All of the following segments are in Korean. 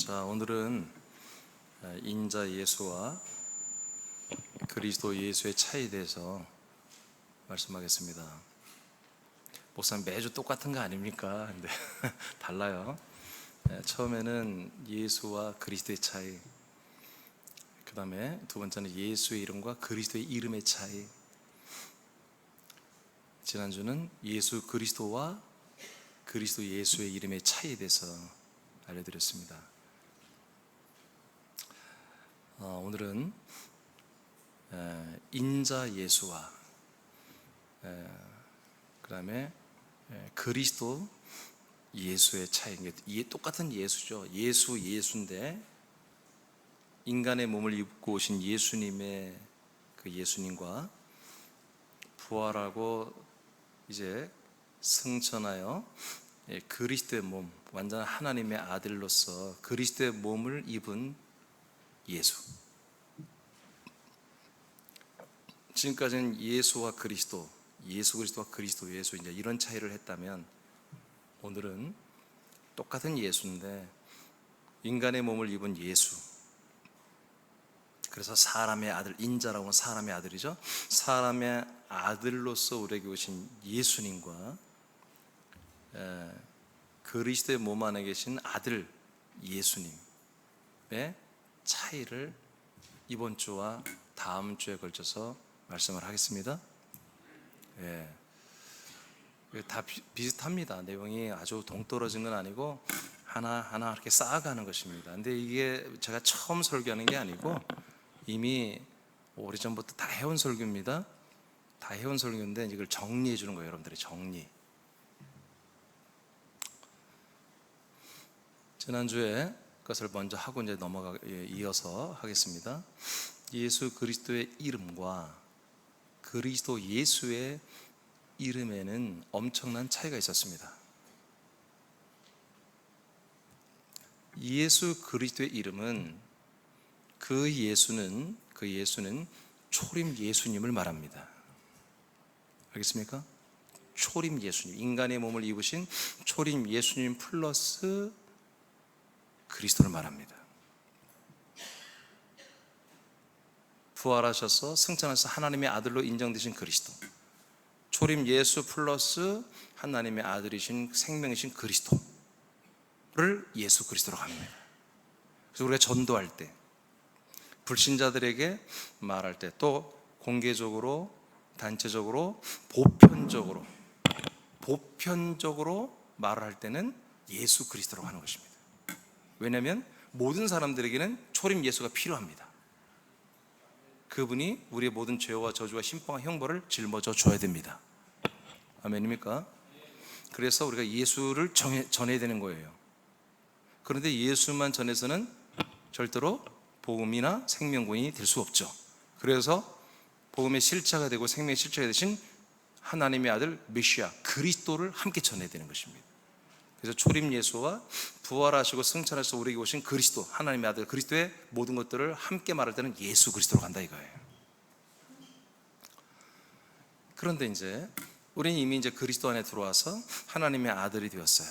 자, 오늘은 인자 예수와 그리스도 예수의 차이에 대해서 말씀하겠습니다. 목사님 매주 똑같은 거 아닙니까? 근데 달라요. 처음에는 예수와 그리스도의 차이, 그 다음에 두 번째는 예수의 이름과 그리스도의 이름의 차이, 지난주는 예수 그리스도와 그리스도 예수의 이름의 차이에 대해서 알려드렸습니다. 오늘은 인자 예수와 그 다음에 그리스도 예수의 차이. 똑같은 예수죠. 예수인데 인간의 몸을 입고 오신 예수님의 그 예수님과 부활하고 이제 승천하여 그리스도의 몸, 완전한 하나님의 아들로서 그리스도의 몸을 입은 예수. 지금까지는 예수와 그리스도, 예수 그리스도와 그리스도 예수, 이제 이런 차이를 했다면, 오늘은 똑같은 예수인데 인간의 몸을 입은 예수. 그래서 사람의 아들, 인자라고 하면 사람의 아들이죠. 사람의 아들로서 우리에게 오신 예수님과 그리스도의 몸 안에 계신 아들 예수님의 차이를 이번 주와 다음 주에 걸쳐서 말씀을 하겠습니다. 다 비슷합니다. 내용이 아주 동떨어진 건 아니고 하나하나 이렇게 쌓아가는 것입니다. 근데 이게 제가 처음 설교하는 게 아니고 이미 오래전부터 다 해온 설교입니다. 다 해온 설교인데 이걸 정리해 주는 거예요. 여러분들이 정리. 지난주에 것을 먼저 하고 이제 이어서 하겠습니다. 예수 그리스도의 이름과 그리스도 예수의 이름에는 엄청난 차이가 있었습니다. 예수 그리스도의 이름은 그 예수는 초림 예수님을 말합니다. 알겠습니까? 초림 예수님, 인간의 몸을 입으신 초림 예수님 플러스 그리스도를 말합니다. 부활하셔서 승천하셔서 하나님의 아들로 인정되신 그리스도, 초림 예수 플러스 하나님의 아들이신 생명이신 그리스도를 예수 그리스도로 합니다. 그래서 우리가 전도할 때, 불신자들에게 말할 때, 또 공개적으로, 단체적으로, 보편적으로 말을 할 때는 예수 그리스도로 하는 것입니다. 왜냐하면 모든 사람들에게는 초림 예수가 필요합니다. 그분이 우리의 모든 죄와 저주와 심판과 형벌을 짊어져 줘야 됩니다. 아멘입니까? 그래서 우리가 예수를 전해야 되는 거예요. 그런데 예수만 전해서는 절대로 복음이나 생명군이 될 수 없죠. 그래서 복음의 실체가 되고 생명의 실체가 되신 하나님의 아들 메시아 그리스도를 함께 전해야 되는 것입니다. 그래서 초림 예수와 부활하시고 승천하셔서 우리에게 오신 그리스도, 하나님의 아들 그리스도의 모든 것들을 함께 말할 때는 예수 그리스도로 간다 이거예요. 그런데 이제 우리는 이미 이제 그리스도 안에 들어와서 하나님의 아들이 되었어요.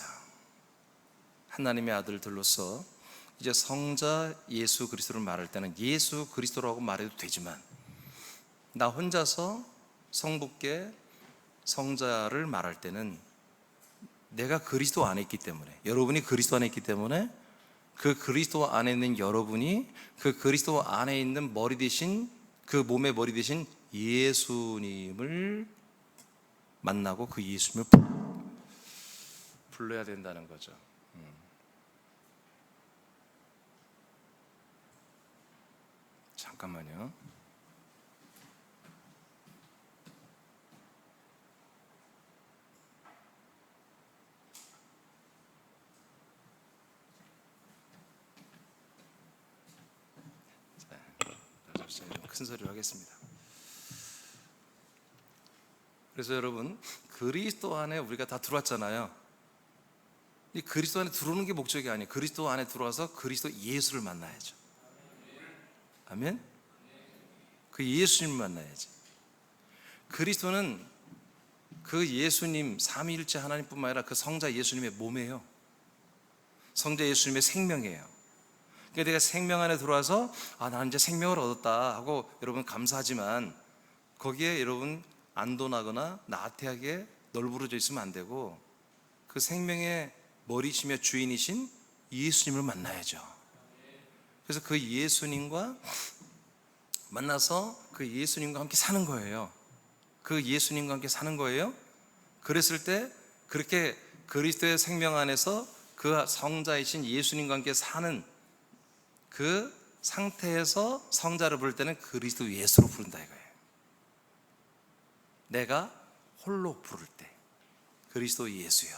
하나님의 아들들로서 이제 성자 예수 그리스도를 말할 때는 예수 그리스도라고 말해도 되지만, 나 혼자서 성부께 성자를 말할 때는 내가 그리스도 안에 있기 때문에, 여러분이 그리스도 안에 있기 때문에, 그 그리스도 안에 있는 여러분이 그 그리스도 안에 있는 머리 대신, 그 몸의 머리 대신 예수님을 만나고 그 예수님을 불러야 된다는 거죠. 잠깐만요. 큰 소리로 하겠습니다. 그래서 여러분, 그리스도 안에 우리가 다 들어왔잖아요. 이 그리스도 안에 들어오는 게 목적이 아니에요. 그리스도 안에 들어와서 그리스도 예수를 만나야죠. 아멘? 그 예수님을 만나야지. 그리스도는 그 예수님, 삼위일체 하나님뿐만 아니라 그 성자 예수님의 몸이에요. 성자 예수님의 생명이에요. 그러니까 내가 생명 안에 들어와서 나는 이제 생명을 얻었다 하고 여러분 감사하지만 거기에 여러분 안도나거나 나태하게 널브러져 있으면 안 되고 그 생명의 머리시며 주인이신 예수님을 만나야죠. 그래서 그 예수님과 만나서 그 예수님과 함께 사는 거예요. 그 예수님과 함께 사는 거예요. 그랬을 때 그렇게 그리스도의 생명 안에서 그 성자이신 예수님과 함께 사는 그 상태에서 성자를 부를 때는 그리스도 예수로 부른다 이거예요. 내가 홀로 부를 때 그리스도 예수요.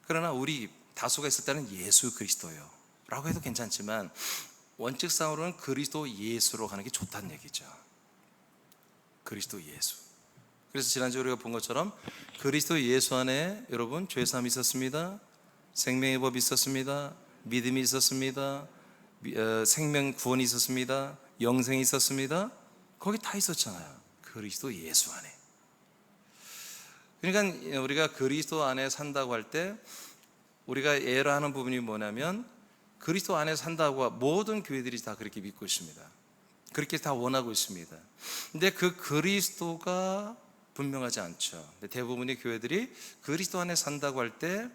그러나 우리 다수가 있을 때는 예수 그리스도요 라고 해도 괜찮지만 원칙상으로는 그리스도 예수로 가는 게 좋다는 얘기죠. 그리스도 예수. 그래서 지난주에 우리가 본 것처럼 그리스도 예수 안에 여러분 죄사함이 있었습니다. 생명의 법이 있었습니다. 믿음이 있었습니다. 생명 구원이 있었습니다. 영생이 있었습니다. 거기 다 있었잖아요. 그리스도 예수 안에. 그러니까 우리가 그리스도 안에 산다고 할 때 우리가 애로하는 부분이 뭐냐면 그리스도 안에 산다고 모든 교회들이 다 그렇게 믿고 있습니다. 그렇게 다 원하고 있습니다. 근데 그 그리스도가 분명하지 않죠. 대부분의 교회들이 그리스도 안에 산다고 할 때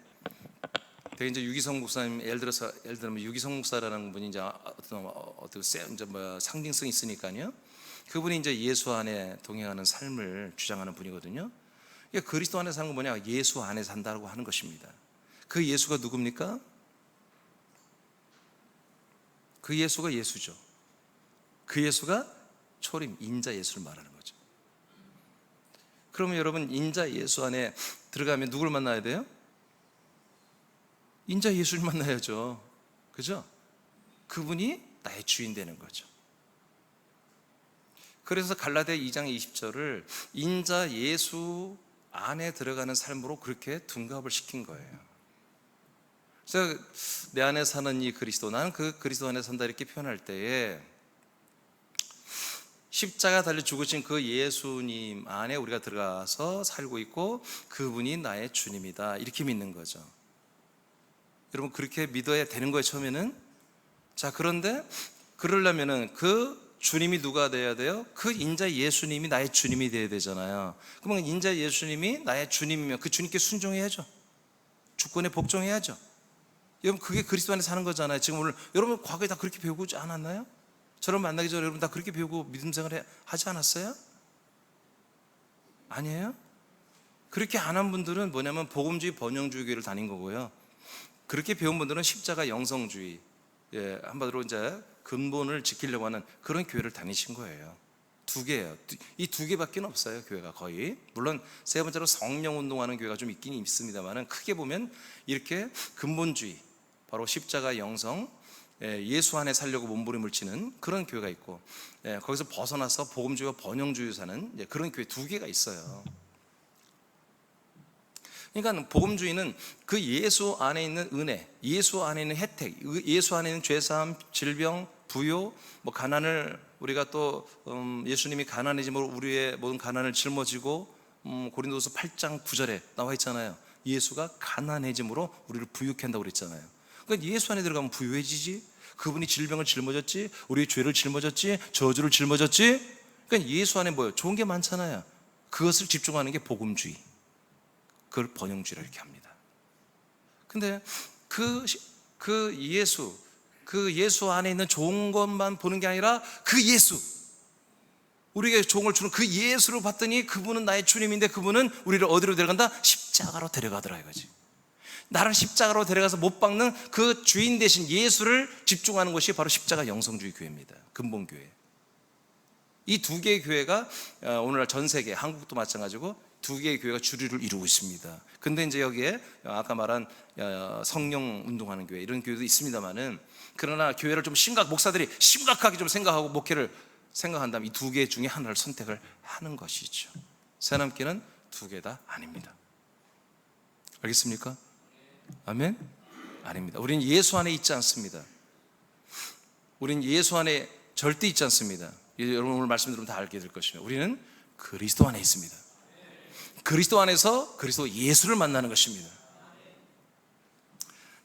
되게 이제 유기성 목사님 예를 들면 유기성 목사라는 분이 이제 어떤 상징성이 있으니까요. 그분이 이제 예수 안에 동행하는 삶을 주장하는 분이거든요. 그러니까 그리스도 안에 사는 건 뭐냐? 예수 안에 산다고 하는 것입니다. 그 예수가 누굽니까? 그 예수가 예수죠. 그 예수가 초림 인자 예수를 말하는 거죠. 그러면 여러분 인자 예수 안에 들어가면 누굴 만나야 돼요? 인자 예수를 만나야죠. 그죠? 그분이 나의 주인 되는 거죠. 그래서 갈라디아 2장 20절을 인자 예수 안에 들어가는 삶으로 그렇게 둔갑을 시킨 거예요. 그래서 내 안에 사는 이 그리스도, 나는 그 그리스도 안에 산다 이렇게 표현할 때에 십자가 달려 죽으신 그 예수님 안에 우리가 들어가서 살고 있고 그분이 나의 주님이다 이렇게 믿는 거죠. 여러분 그렇게 믿어야 되는 거예요 처음에는. 자 그런데 그러려면은 그 주님이 누가 돼야 돼요? 그 인자 예수님이 나의 주님이 돼야 되잖아요. 그러면 인자 예수님이 나의 주님이면 그 주님께 순종해야죠. 주권에 복종해야죠. 여러분 그게 그리스도 안에 사는 거잖아요. 지금 오늘 여러분 과거에 다 그렇게 배우고 않았나요? 저를 만나기 전에 여러분 다 그렇게 배우고 믿음 생활 하지 않았어요? 아니에요? 그렇게 안 한 분들은 뭐냐면 복음주의 번영주의 교회를 다닌 거고요. 그렇게 배운 분들은 십자가 영성주의, 한마디로 이제 근본을 지키려고 하는 그런 교회를 다니신 거예요. 두 개예요. 이 두 개밖에 없어요 교회가 거의. 물론 세 번째로 성령 운동하는 교회가 좀 있긴 있습니다만 크게 보면 이렇게 근본주의, 바로 십자가 영성, 예수 안에 살려고 몸부림을 치는 그런 교회가 있고, 거기서 벗어나서 복음주의와 번영주의 사는 그런 교회 두 개가 있어요. 그러니까 복음주의는 그 예수 안에 있는 은혜, 예수 안에 있는 혜택, 예수 안에 있는 죄사함, 질병, 부요, 가난을 우리가 또 예수님이 가난해짐으로 우리의 모든 가난을 짊어지고 고린도서 8장 9절에 나와 있잖아요. 예수가 가난해짐으로 우리를 부유케 한다고 그랬잖아요. 그러니까 예수 안에 들어가면 부유해지지. 그분이 질병을 짊어졌지, 우리의 죄를 짊어졌지, 저주를 짊어졌지. 그러니까 예수 안에 뭐예요? 좋은 게 많잖아요. 그것을 집중하는 게 복음주의, 그걸 번영주의라 이렇게 합니다. 근데 그 예수 안에 있는 좋은 것만 보는 게 아니라 그 예수, 우리에게 종을 주는 그 예수를 봤더니 그분은 나의 주님인데 그분은 우리를 어디로 데려간다? 십자가로 데려가더라 이거지. 나를 십자가로 데려가서 못 박는 그 주인 대신 예수를 집중하는 것이 바로 십자가 영성주의 교회입니다. 근본교회. 이 두 개의 교회가 오늘날 전 세계, 한국도 마찬가지고 두 개의 교회가 주류를 이루고 있습니다. 근데 이제 여기에 아까 말한 성령 운동하는 교회 이런 교회도 있습니다만은, 그러나 교회를 좀 목사들이 심각하게 좀 생각하고 목회를 생각한다면 이 두 개 중에 하나를 선택을 하는 것이죠. 새남교는 두 개 다 아닙니다. 알겠습니까? 아멘? 아닙니다. 우리는 예수 안에 있지 않습니다. 우리는 예수 안에 절대 있지 않습니다. 여러분 오늘 말씀 들으면 다 알게 될 것입니다. 우리는 그리스도 안에 있습니다. 그리스도 안에서 그리스도 예수를 만나는 것입니다.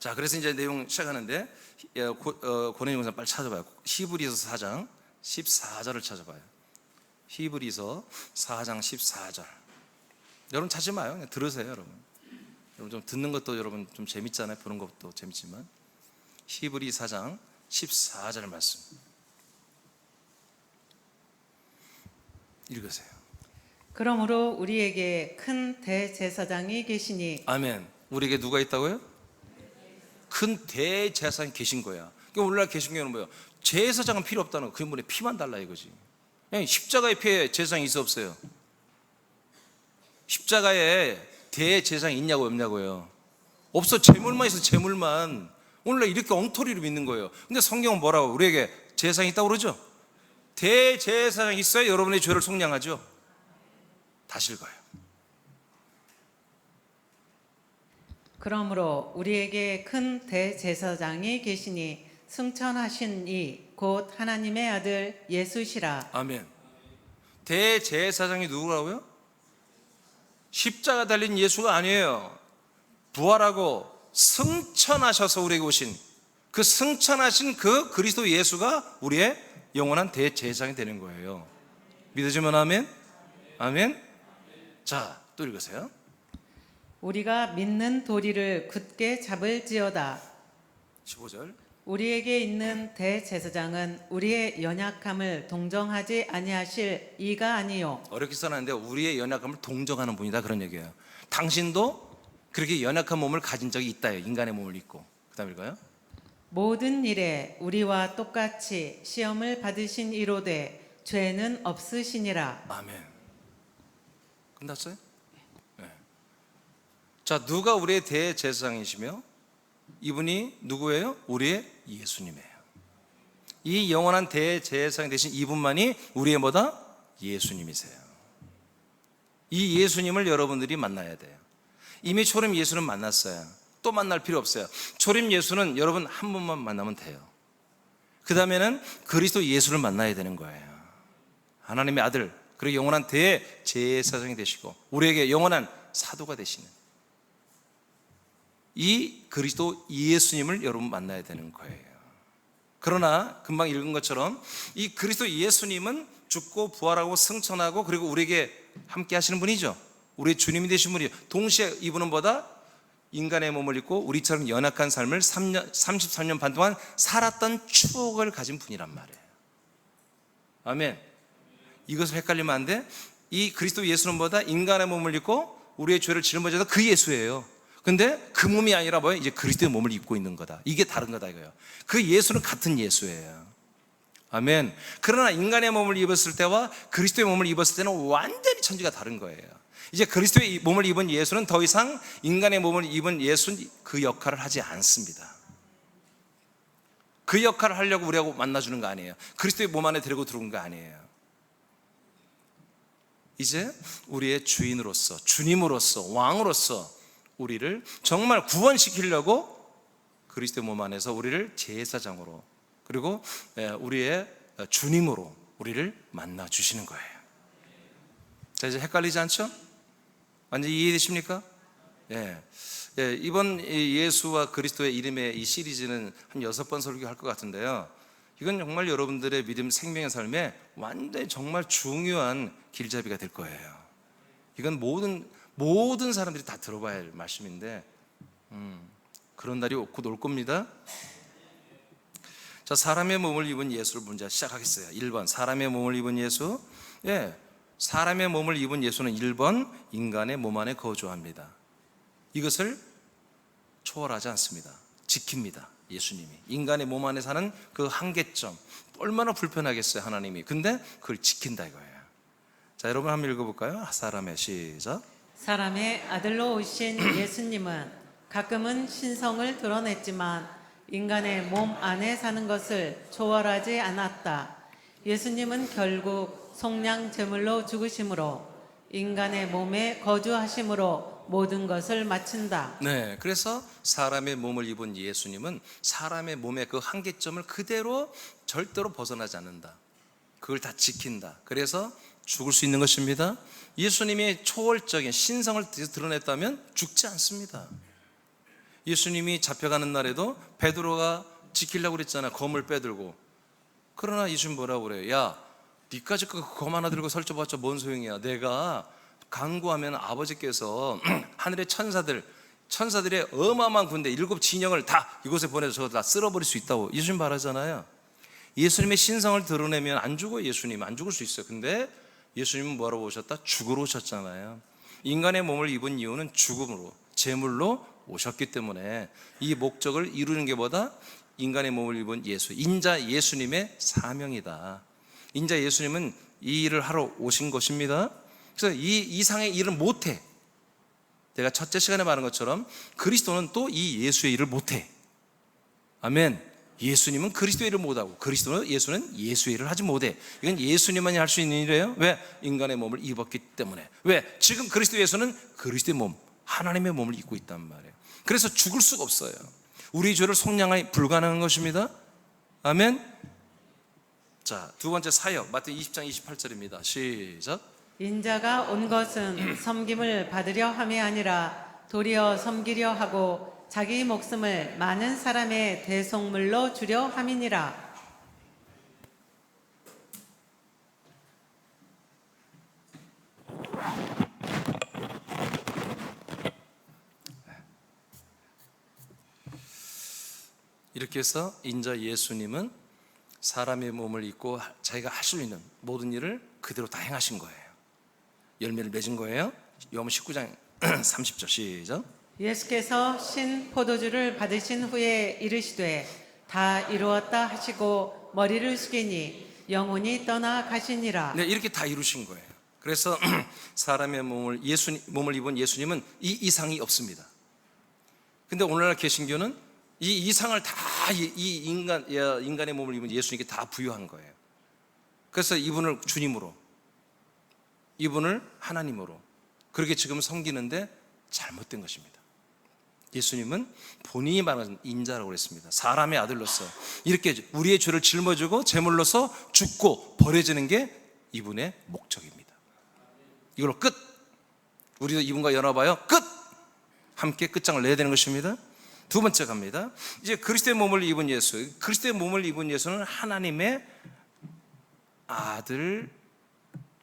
자, 그래서 이제 내용 시작하는데 고린도전서 빨리 찾아봐요. 히브리서 4장 14절을 찾아봐요. 히브리서 4장 14절. 여러분 찾지 마요. 그냥 들으세요, 여러분. 여러분 좀 듣는 것도 여러분 좀 재밌잖아요. 보는 것도 재밌지만. 히브리 4장 14절 말씀 읽으세요. 그러므로 우리에게 큰 대제사장이 계시니. 아멘. 우리에게 누가 있다고요? 큰 대제사장이 계신 거야. 그러니까 오늘날 계신 경우는 뭐예요? 제사장은 필요 없다는 거. 그분의 피만 달라 이거지. 그냥 십자가의 피에 제사장이 있어 없어요? 십자가에 대제사장이 있냐고 없냐고요? 없어. 제물만 있어. 제물만. 오늘날 이렇게 엉터리로 믿는 거예요. 근데 성경은 뭐라고? 우리에게 제사장이 있다고 그러죠? 대제사장이 있어야 여러분의 죄를 속량하죠. 다시 읽어요. 그러므로 우리에게 큰 대제사장이 계시니 승천하신 이 곧 하나님의 아들 예수시라. 아멘. 대제사장이 누구라고요? 십자가 달린 예수가 아니에요. 부활하고 승천하셔서 우리에게 오신 그 승천하신 그 그리스도 예수가 우리의 영원한 대제사장이 되는 거예요. 믿으시면 아멘? 아멘? 자, 또 읽으세요. 우리가 믿는 도리를 굳게 잡을지어다. 15절. 우리에게 있는 대제사장은 우리의 연약함을 동정하지 아니하실 이가 아니요. 어렵게 써놨는데 우리의 연약함을 동정하는 분이다 그런 얘기예요. 당신도 그렇게 연약한 몸을 가진 적이 있다요. 인간의 몸을 입고. 그 다음 읽어요. 모든 일에 우리와 똑같이 시험을 받으신 이로되 죄는 없으시니라. 아멘. 끝났어요? 네. 자, 누가 우리의 대제사장이시며 이분이 누구예요? 우리의 예수님이에요. 이 영원한 대제사장 되신 이분만이 우리의 뭐다? 예수님이세요. 이 예수님을 여러분들이 만나야 돼요. 이미 초림 예수는 만났어요. 또 만날 필요 없어요. 초림 예수는 여러분 한 번만 만나면 돼요. 그 다음에는 그리스도 예수를 만나야 되는 거예요. 하나님의 아들, 그리고 영원한 대제사장이 되시고 우리에게 영원한 사도가 되시는 이 그리스도 예수님을 여러분 만나야 되는 거예요. 그러나 금방 읽은 것처럼 이 그리스도 예수님은 죽고 부활하고 승천하고 그리고 우리에게 함께 하시는 분이죠. 우리의 주님이 되신 분이죠. 동시에 이분은 보다 인간의 몸을 입고 우리처럼 연약한 삶을 33년 반 동안 살았던 추억을 가진 분이란 말이에요. 아멘. 이것을 헷갈리면 안 돼. 이 그리스도 예수는 보다 인간의 몸을 입고 우리의 죄를 짊어져서 그 예수예요. 근데 그 몸이 아니라 뭐예요? 이제 그리스도의 몸을 입고 있는 거다. 이게 다른 거다 이거예요. 그 예수는 같은 예수예요. 아멘. 그러나 인간의 몸을 입었을 때와 그리스도의 몸을 입었을 때는 완전히 천지가 다른 거예요. 이제 그리스도의 몸을 입은 예수는 더 이상 인간의 몸을 입은 예수는 그 역할을 하지 않습니다. 그 역할을 하려고 우리하고 만나주는 거 아니에요. 그리스도의 몸 안에 데리고 들어온 거 아니에요. 이제 우리의 주인으로서, 주님으로서, 왕으로서 우리를 정말 구원시키려고 그리스도의 몸 안에서 우리를 제사장으로 그리고 우리의 주님으로 우리를 만나 주시는 거예요. 자, 이제 헷갈리지 않죠? 완전히 이해되십니까? 예. 이번 예수와 그리스도의 이름의 이 시리즈는 한 6번 설교할 것 같은데요. 이건 정말 여러분들의 믿음 생명의 삶에 완전히 정말 중요한 길잡이가 될 거예요. 이건 모든 사람들이 다 들어봐야 할 말씀인데 그런 날이 곧 올 겁니다. 자, 사람의 몸을 입은 예수를 먼저 시작하겠어요. 1번 사람의 몸을 입은 예수. 예, 사람의 몸을 입은 예수는 1번 인간의 몸 안에 거주합니다. 이것을 초월하지 않습니다. 지킵니다. 예수님이 인간의 몸 안에 사는 그 한계점, 얼마나 불편하겠어요 하나님이. 근데 그걸 지킨다 이거예요. 자, 여러분 한번 읽어볼까요? 사람의 시작. 사람의 아들로 오신 예수님은 가끔은 신성을 드러냈지만 인간의 몸 안에 사는 것을 초월하지 않았다. 예수님은 결국 속량 제물로 죽으심으로 인간의 몸에 거주하심으로 모든 것을 마친다. 네, 그래서 사람의 몸을 입은 예수님은 사람의 몸의 그 한계점을 그대로 절대로 벗어나지 않는다. 그걸 다 지킨다. 그래서 죽을 수 있는 것입니다. 예수님이 초월적인 신성을 드러냈다면 죽지 않습니다. 예수님이 잡혀가는 날에도 베드로가 지키려고 그랬잖아. 검을 빼들고. 그러나 예수님 뭐라고 그래요? 야, 니까지 검 하나 들고 설쳐봤자 뭔 소용이야. 내가 간구하면 아버지께서 하늘의 천사들의 어마어마한 군대 7 진영을 다 이곳에 보내서 저거 다 쓸어버릴 수 있다고 예수님 말하잖아요. 예수님의 신성을 드러내면 안 죽어요. 예수님 안 죽을 수 있어요. 근데 예수님은 뭐하러 오셨다? 죽으러 오셨잖아요. 인간의 몸을 입은 이유는 죽음으로, 제물로 오셨기 때문에 이 목적을 이루는 게 뭐다? 인간의 몸을 입은 예수, 인자 예수님의 사명이다. 인자 예수님은 이 일을 하러 오신 것입니다. 그래서 이 이상의 일을 못해. 내가 첫째 시간에 말한 것처럼 그리스도는 또 이 예수의 일을 못해. 아멘. 예수님은 그리스도의 일을 못하고 예수는 예수의 일을 하지 못해. 이건 예수님만이 할 수 있는 일이에요. 왜? 인간의 몸을 입었기 때문에. 왜? 지금 그리스도 예수는 그리스도의 몸, 하나님의 몸을 입고 있단 말이에요. 그래서 죽을 수가 없어요. 우리 죄를 속량하기 불가능한 것입니다. 아멘. 자, 두 번째 사역 마태복음 20장 28절입니다. 시작. 인자가 온 것은 섬김을 받으려 함이 아니라 도리어 섬기려 하고 자기 목숨을 많은 사람의 대속물로 주려 함이니라. 이렇게 해서 인자 예수님은 사람의 몸을 입고 자기가 할 수 있는 모든 일을 그대로 다 행하신 거예요. 열매를 맺은 거예요. 요한복음 19장 30절 시작. 예수께서 신 포도주를 받으신 후에 이르시되 다 이루었다 하시고 머리를 숙이니 영혼이 떠나 가시니라. 네, 이렇게 다 이루신 거예요. 그래서 사람의 몸을 입은 예수님은 이 이상이 없습니다. 근데 오늘날 개신교는 이 이상을 다 이 인간의 몸을 입은 예수님께 다 부여한 거예요. 그래서 이분을 주님으로, 이분을 하나님으로 그렇게 지금 섬기는데 잘못된 것입니다. 예수님은 본인이 말하는 인자라고 그랬습니다. 사람의 아들로서 이렇게 우리의 죄를 짊어지고 제물로서 죽고 버려지는 게 이분의 목적입니다. 이걸로 끝. 우리도 이분과 연합하여 끝. 함께 끝장을 내야 되는 것입니다. 두 번째 갑니다. 이제 그리스도의 몸을 입은 예수. 그리스도의 몸을 입은 예수는 하나님의 아들이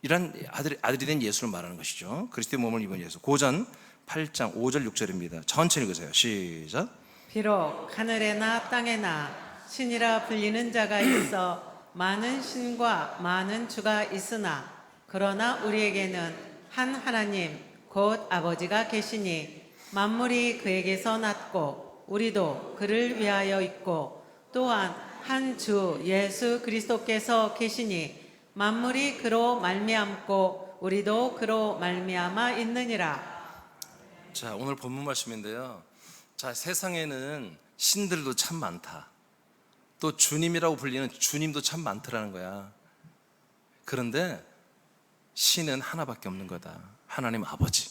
된 예수를 말하는 것이죠. 그리스도의 몸을 입은 예수. 고전 8장 5절 6절입니다. 천천히 읽으세요. 시작. 비록 하늘에나 땅에나 신이라 불리는 자가 있어 많은 신과 많은 주가 있으나 그러나 우리에게는 한 하나님 곧 아버지가 계시니 만물이 그에게서 났고 우리도 그를 위하여 있고 또한 한 주 예수 그리스도께서 계시니 만물이 그로 말미암고 우리도 그로 말미암아 있느니라. 자, 오늘 본문 말씀인데요. 자, 세상에는 신들도 참 많다. 또 주님이라고 불리는 주님도 참 많더라는 거야. 그런데 신은 하나밖에 없는 거다. 하나님 아버지.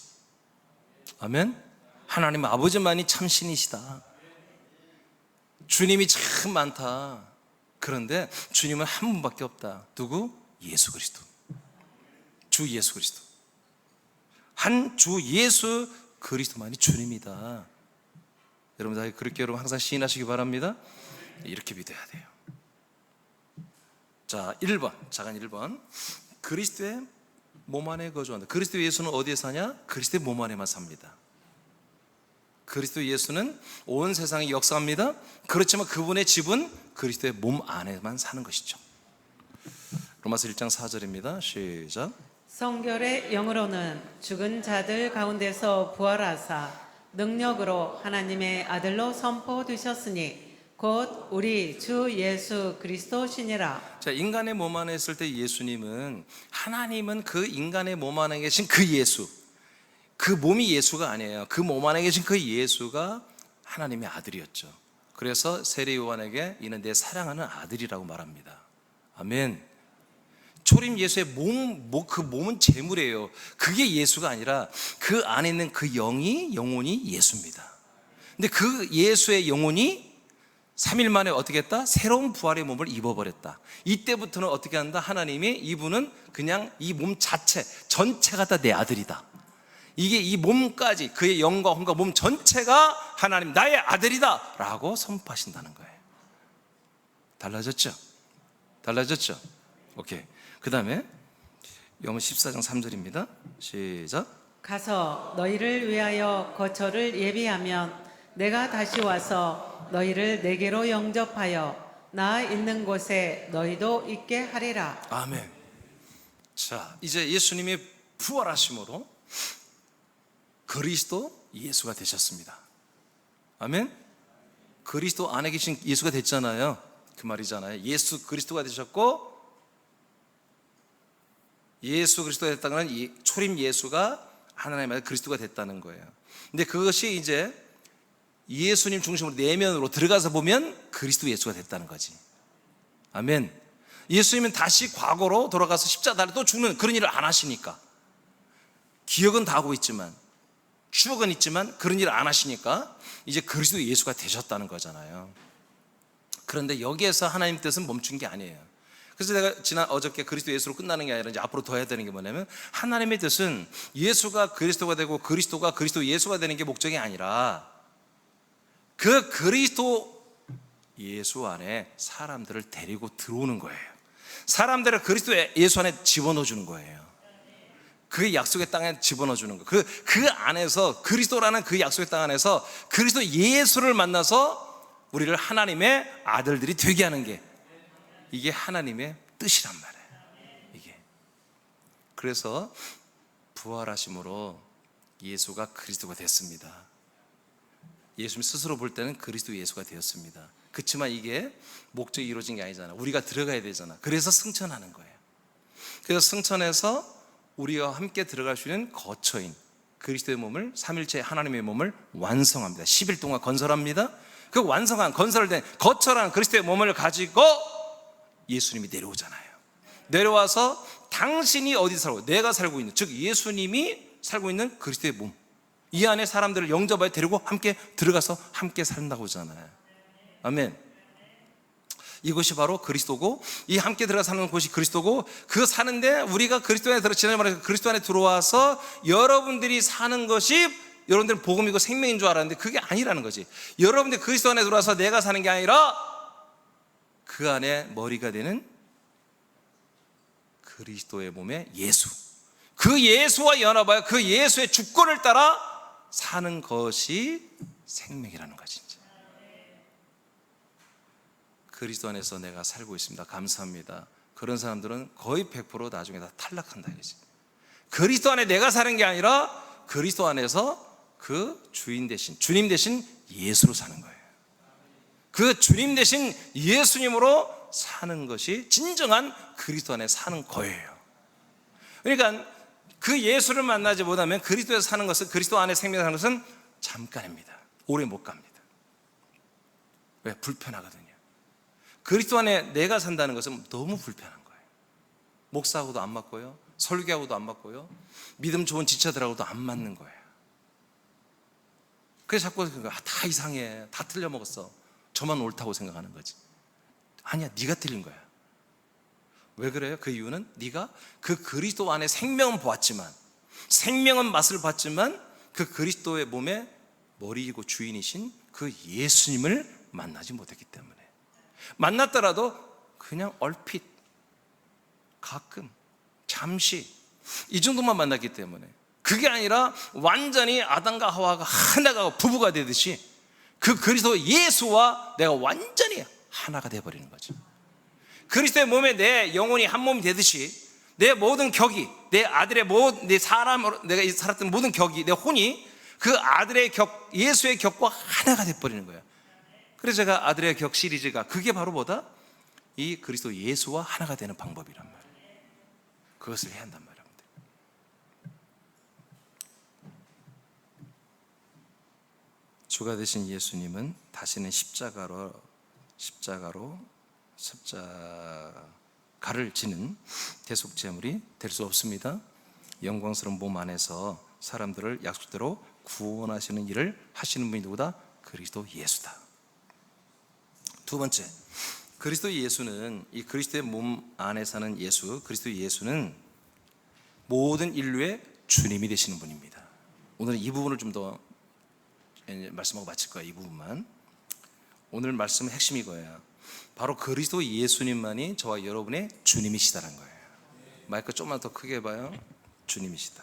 아멘. 하나님 아버지만이 참 신이시다. 주님이 참 많다. 그런데 주님은 한 분밖에 없다. 누구? 예수 그리스도. 주 예수 그리스도. 한 주 예수 그리스도만이 주님이다. 여러분 다 그렇게 여러분 항상 시인하시기 바랍니다. 이렇게 믿어야 돼요. 자, 1번. 자간 1번. 그리스도의 몸 안에 거주한다. 그리스도 예수는 어디에 사냐? 그리스도의 몸 안에만 삽니다. 그리스도 예수는 온 세상에 역사합니다. 그렇지만 그분의 집은 그리스도의 몸 안에만 사는 것이죠. 로마서 1장 4절입니다. 시작. 성결의 영으로는 죽은 자들 가운데서 부활하사 능력으로 하나님의 아들로 선포되셨으니 곧 우리 주 예수 그리스도시니라. 자, 인간의 몸 안에 있을 때 예수님은 하나님은 그 인간의 몸 안에 계신 그 예수, 그 몸이 예수가 아니에요. 그 몸 안에 계신 그 예수가 하나님의 아들이었죠. 그래서 세례 요한에게 이는 내 사랑하는 아들이라고 말합니다. 아멘. 초림 예수의 그 몸은 재물이에요. 그게 예수가 아니라 그 안에 있는 그 영혼이 예수입니다. 근데 그 예수의 영혼이 3일 만에 어떻게 했다? 새로운 부활의 몸을 입어버렸다. 이때부터는 어떻게 한다? 하나님이 이분은 그냥 이 몸 전체가 다 내 아들이다. 이게 이 몸까지, 그의 영과 혼과 몸 전체가 하나님 나의 아들이다 라고 선포하신다는 거예요. 달라졌죠? 달라졌죠? 오케이. 그 다음에 요한 14장 3절입니다 시작. 가서 너희를 위하여 거처를 예비하면 내가 다시 와서 너희를 내게로 영접하여 나 있는 곳에 너희도 있게 하리라. 아멘. 자, 이제 예수님이 부활하심으로 그리스도 예수가 되셨습니다. 아멘. 그리스도 안에 계신 예수가 됐잖아요. 그 말이잖아요. 예수 그리스도가 되셨고, 예수 그리스도가 됐다는 건 초림 예수가 하나님의 아들 그리스도가 됐다는 거예요. 근데 그것이 이제 예수님 중심으로 내면으로 들어가서 보면 그리스도 예수가 됐다는 거지. 아멘. 예수님은 다시 과거로 돌아가서 십자가에 또 죽는 그런 일을 안 하시니까, 기억은 다 하고 있지만, 추억은 있지만 그런 일을 안 하시니까 이제 그리스도 예수가 되셨다는 거잖아요. 그런데 여기에서 하나님 뜻은 멈춘 게 아니에요. 그래서 내가 어저께 그리스도 예수로 끝나는 게 아니라 이제 앞으로 더 해야 되는 게 뭐냐면, 하나님의 뜻은 예수가 그리스도가 되고 그리스도가 그리스도 예수가 되는 게 목적이 아니라 그 그리스도 예수 안에 사람들을 데리고 들어오는 거예요. 사람들을 그리스도 예수 안에 집어넣어 주는 거예요. 그 약속의 땅에 집어넣어 주는 거. 그 안에서, 그리스도라는 그 약속의 땅 안에서 그리스도 예수를 만나서 우리를 하나님의 아들들이 되게 하는 게, 이게 하나님의 뜻이란 말이에요. 이게. 그래서 부활하심으로 예수가 그리스도가 됐습니다. 예수님 스스로 볼 때는 그리스도 예수가 되었습니다. 그렇지만 이게 목적이 이루어진 게 아니잖아. 우리가 들어가야 되잖아. 그래서 승천하는 거예요. 그래서 승천해서 우리와 함께 들어갈 수 있는 거처인 그리스도의 몸을, 삼일체 하나님의 몸을 완성합니다. 10일 동안 건설합니다. 그 완성한, 건설된 거처라는 그리스도의 몸을 가지고 예수님이 내려오잖아요. 내려와서 당신이 어디 살고, 내가 살고 있는, 즉 예수님이 살고 있는 그리스도의 몸, 이 안에 사람들을 영접하여 데리고 함께 들어가서 함께 산다고 하잖아요. 아멘. 이것이 바로 그리스도고, 이 함께 들어가 사는 곳이 그리스도고, 그 사는데 우리가 그리스도 안에 지난번에 말해서 그리스도 안에 들어와서 여러분들이 사는 것이, 여러분들은 복음이고 생명인 줄 알았는데 그게 아니라는 거지. 여러분들이 그리스도 안에 들어와서 내가 사는 게 아니라 그 안에 머리가 되는 그리스도의 몸의 예수, 그 예수와 연합하여 그 예수의 주권을 따라 사는 것이 생명이라는 거지. 그리스도 안에서 내가 살고 있습니다. 감사합니다. 그런 사람들은 거의 100% 나중에 다 탈락한다 이거지. 그리스도 안에 내가 사는 게 아니라 그리스도 안에서 그 주인 대신, 주님 대신 예수로 사는 거예요. 그 주님 대신 예수님으로 사는 것이 진정한 그리스도 안에 사는 거예요. 그러니까 그 예수를 만나지 못하면 그리스도에서 사는 것은, 그리스도 안에 생명을 사는 것은 잠깐입니다. 오래 못 갑니다. 왜? 불편하거든요. 그리스도 안에 내가 산다는 것은 너무 불편한 거예요. 목사하고도 안 맞고요, 설교하고도 안 맞고요, 믿음 좋은 지체들하고도 안 맞는 거예요. 그래서 자꾸 다 이상해, 다 틀려먹었어, 저만 옳다고 생각하는 거지. 아니야, 네가 틀린 거야. 왜 그래요? 그 이유는 네가 그 그리스도 안에 생명은 보았지만, 생명은 맛을 봤지만 그 그리스도의 몸의 머리이고 주인이신 그 예수님을 만나지 못했기 때문에. 만났더라도 그냥 얼핏, 가끔, 잠시, 이 정도만 만났기 때문에. 그게 아니라 완전히 아담과 하와가 하나가 부부가 되듯이 그 그리스도 예수와 내가 완전히 하나가 되어버리는 거죠. 그리스도의 몸에 내 영혼이 한 몸이 되듯이 내 모든 격이, 내 아들의 내 사람으로 내가 살았던 모든 격이, 내 혼이 그 아들의 격, 예수의 격과 하나가 되어버리는 거예요. 그래서 제가 아들의 격 시리즈가, 그게 바로 뭐다? 이 그리스도 예수와 하나가 되는 방법이란 말이에요. 그것을 해야 한단 말이에요. 주가 되신 예수님은 다시는 십자가를 지는 대속제물이 될 수 없습니다. 영광스러운 몸 안에서 사람들을 약속대로 구원하시는 일을 하시는 분이 누구다? 그리스도 예수다. 두 번째, 그리스도 예수는, 이 그리스도의 몸 안에 사는 예수, 그리스도 예수는 모든 인류의 주님이 되시는 분입니다. 오늘은 이 부분을 좀 더 말씀하고 마칠 거예요. 이 부분만. 오늘 말씀의 핵심이 이거예요. 바로 그리스도 예수님만이 저와 여러분의 주님이시다는 거예요. 마이크 좀만 더 크게 해봐요. 주님이시다.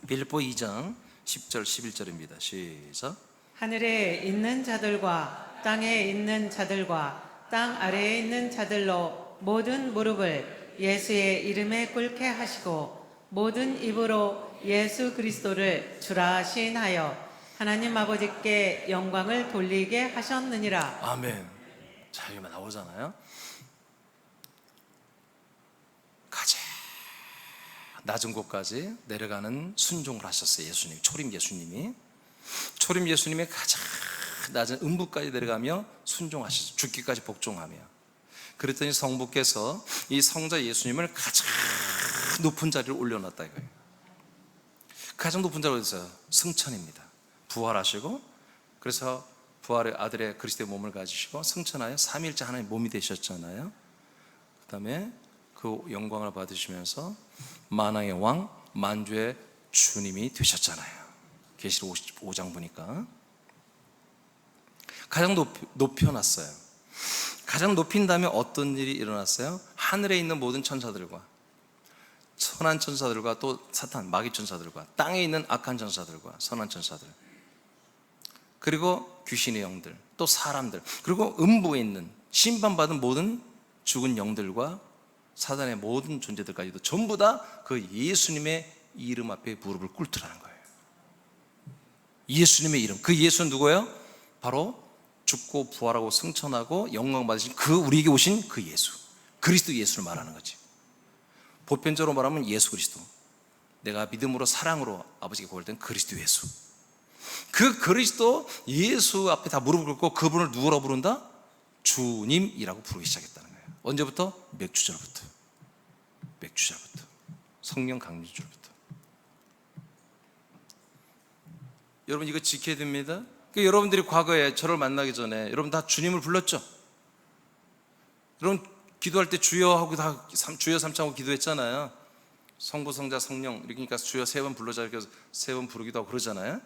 빌립보 2장 10절 11절입니다. 시작. 하늘에 있는 자들과 땅에 있는 자들과 땅 아래에 있는 자들로 모든 무릎을 예수의 이름에 꿇게 하시고 모든 입으로 예수 그리스도를 주라 시인하여 하나님 아버지께 영광을 돌리게 하셨느니라. 아멘. 자, 이거 나오잖아요. 가장 낮은 곳까지 내려가는 순종을 하셨어요. 예수님, 초림 예수님이 가장 낮은 음부까지 내려가며 순종하셨어요. 죽기까지 복종하며. 그랬더니 성부께서 이 성자 예수님을 가장 높은 자리를 올려놨다 이거예요. 가장 높은 자리가 어디서요? 승천입니다. 부활하시고, 그래서 부활의 아들의 그리스도의 몸을 가지시고 승천하여 삼위일체 하나님 몸이 되셨잖아요. 그 다음에 그 영광을 받으시면서 만왕의 왕, 만주의 주님이 되셨잖아요. 계시록 55장 보니까 가장 높여놨어요. 가장 높인 다음에 어떤 일이 일어났어요? 하늘에 있는 모든 천사들과 선한 천사들과 또 사탄, 마귀 천사들과 땅에 있는 악한 천사들과 선한 천사들, 그리고 귀신의 영들, 또 사람들, 그리고 음부에 있는 심판받은 모든 죽은 영들과 사단의 모든 존재들까지도 전부 다 그 예수님의 이름 앞에 무릎을 꿇더라는 거예요. 예수님의 이름. 그 예수는 누구예요? 바로 죽고 부활하고 승천하고 영광 받으신 그 우리에게 오신 그 예수, 그리스도 예수를 말하는 거지. 보편적으로 말하면 예수 그리스도, 내가 믿음으로 사랑으로 아버지께 고백된 그리스도 예수. 그 그리스도 예수 앞에 다 무릎을 꿇고 그분을 누구라고 부른다? 주님이라고 부르기 시작했다는 거예요. 언제부터? 맥주절부터. 성령 강림절부터. 여러분 이거 지켜야 됩니다. 그러니까 여러분들이 과거에 저를 만나기 전에 여러분 다 주님을 불렀죠? 여러분 기도할 때 주여 하고 다 주여 삼창하고 기도했잖아요. 성부, 성자, 성령 이러니까 주여 3번 불러자 이렇게 3번 부르기도 하고 그러잖아요.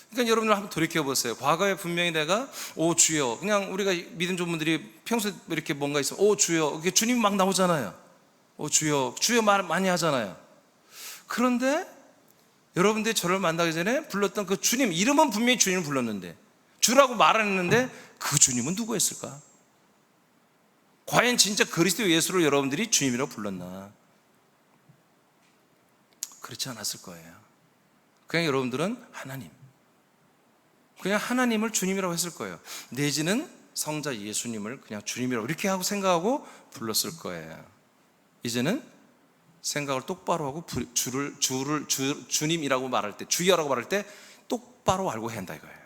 그러니까 여러분들 한번 돌이켜 보세요. 과거에 분명히 내가 오 주여, 그냥 우리가 믿음 좋은 분들이 평소에 이렇게 뭔가 있으면 오 주여, 이게 주님이 막 나오잖아요. 오 주여, 주여 말 많이 하잖아요. 그런데 여러분들이 저를 만나기 전에 불렀던 그 주님, 이름은 분명히 주님을 불렀는데, 주라고 말했는데 그 주님은 누구였을까? 과연 진짜 그리스도 예수를 여러분들이 주님이라고 불렀나? 그렇지 않았을 거예요. 그냥 여러분들은 하나님, 그냥 하나님을 주님이라고 했을 거예요. 내지는 성자 예수님을 그냥 주님이라고 이렇게 하고 생각하고 불렀을 거예요. 이제는 생각을 똑바로 하고 주님이라고 말할 때, 주여라고 말할 때 똑바로 알고 해야 한다 이거예요.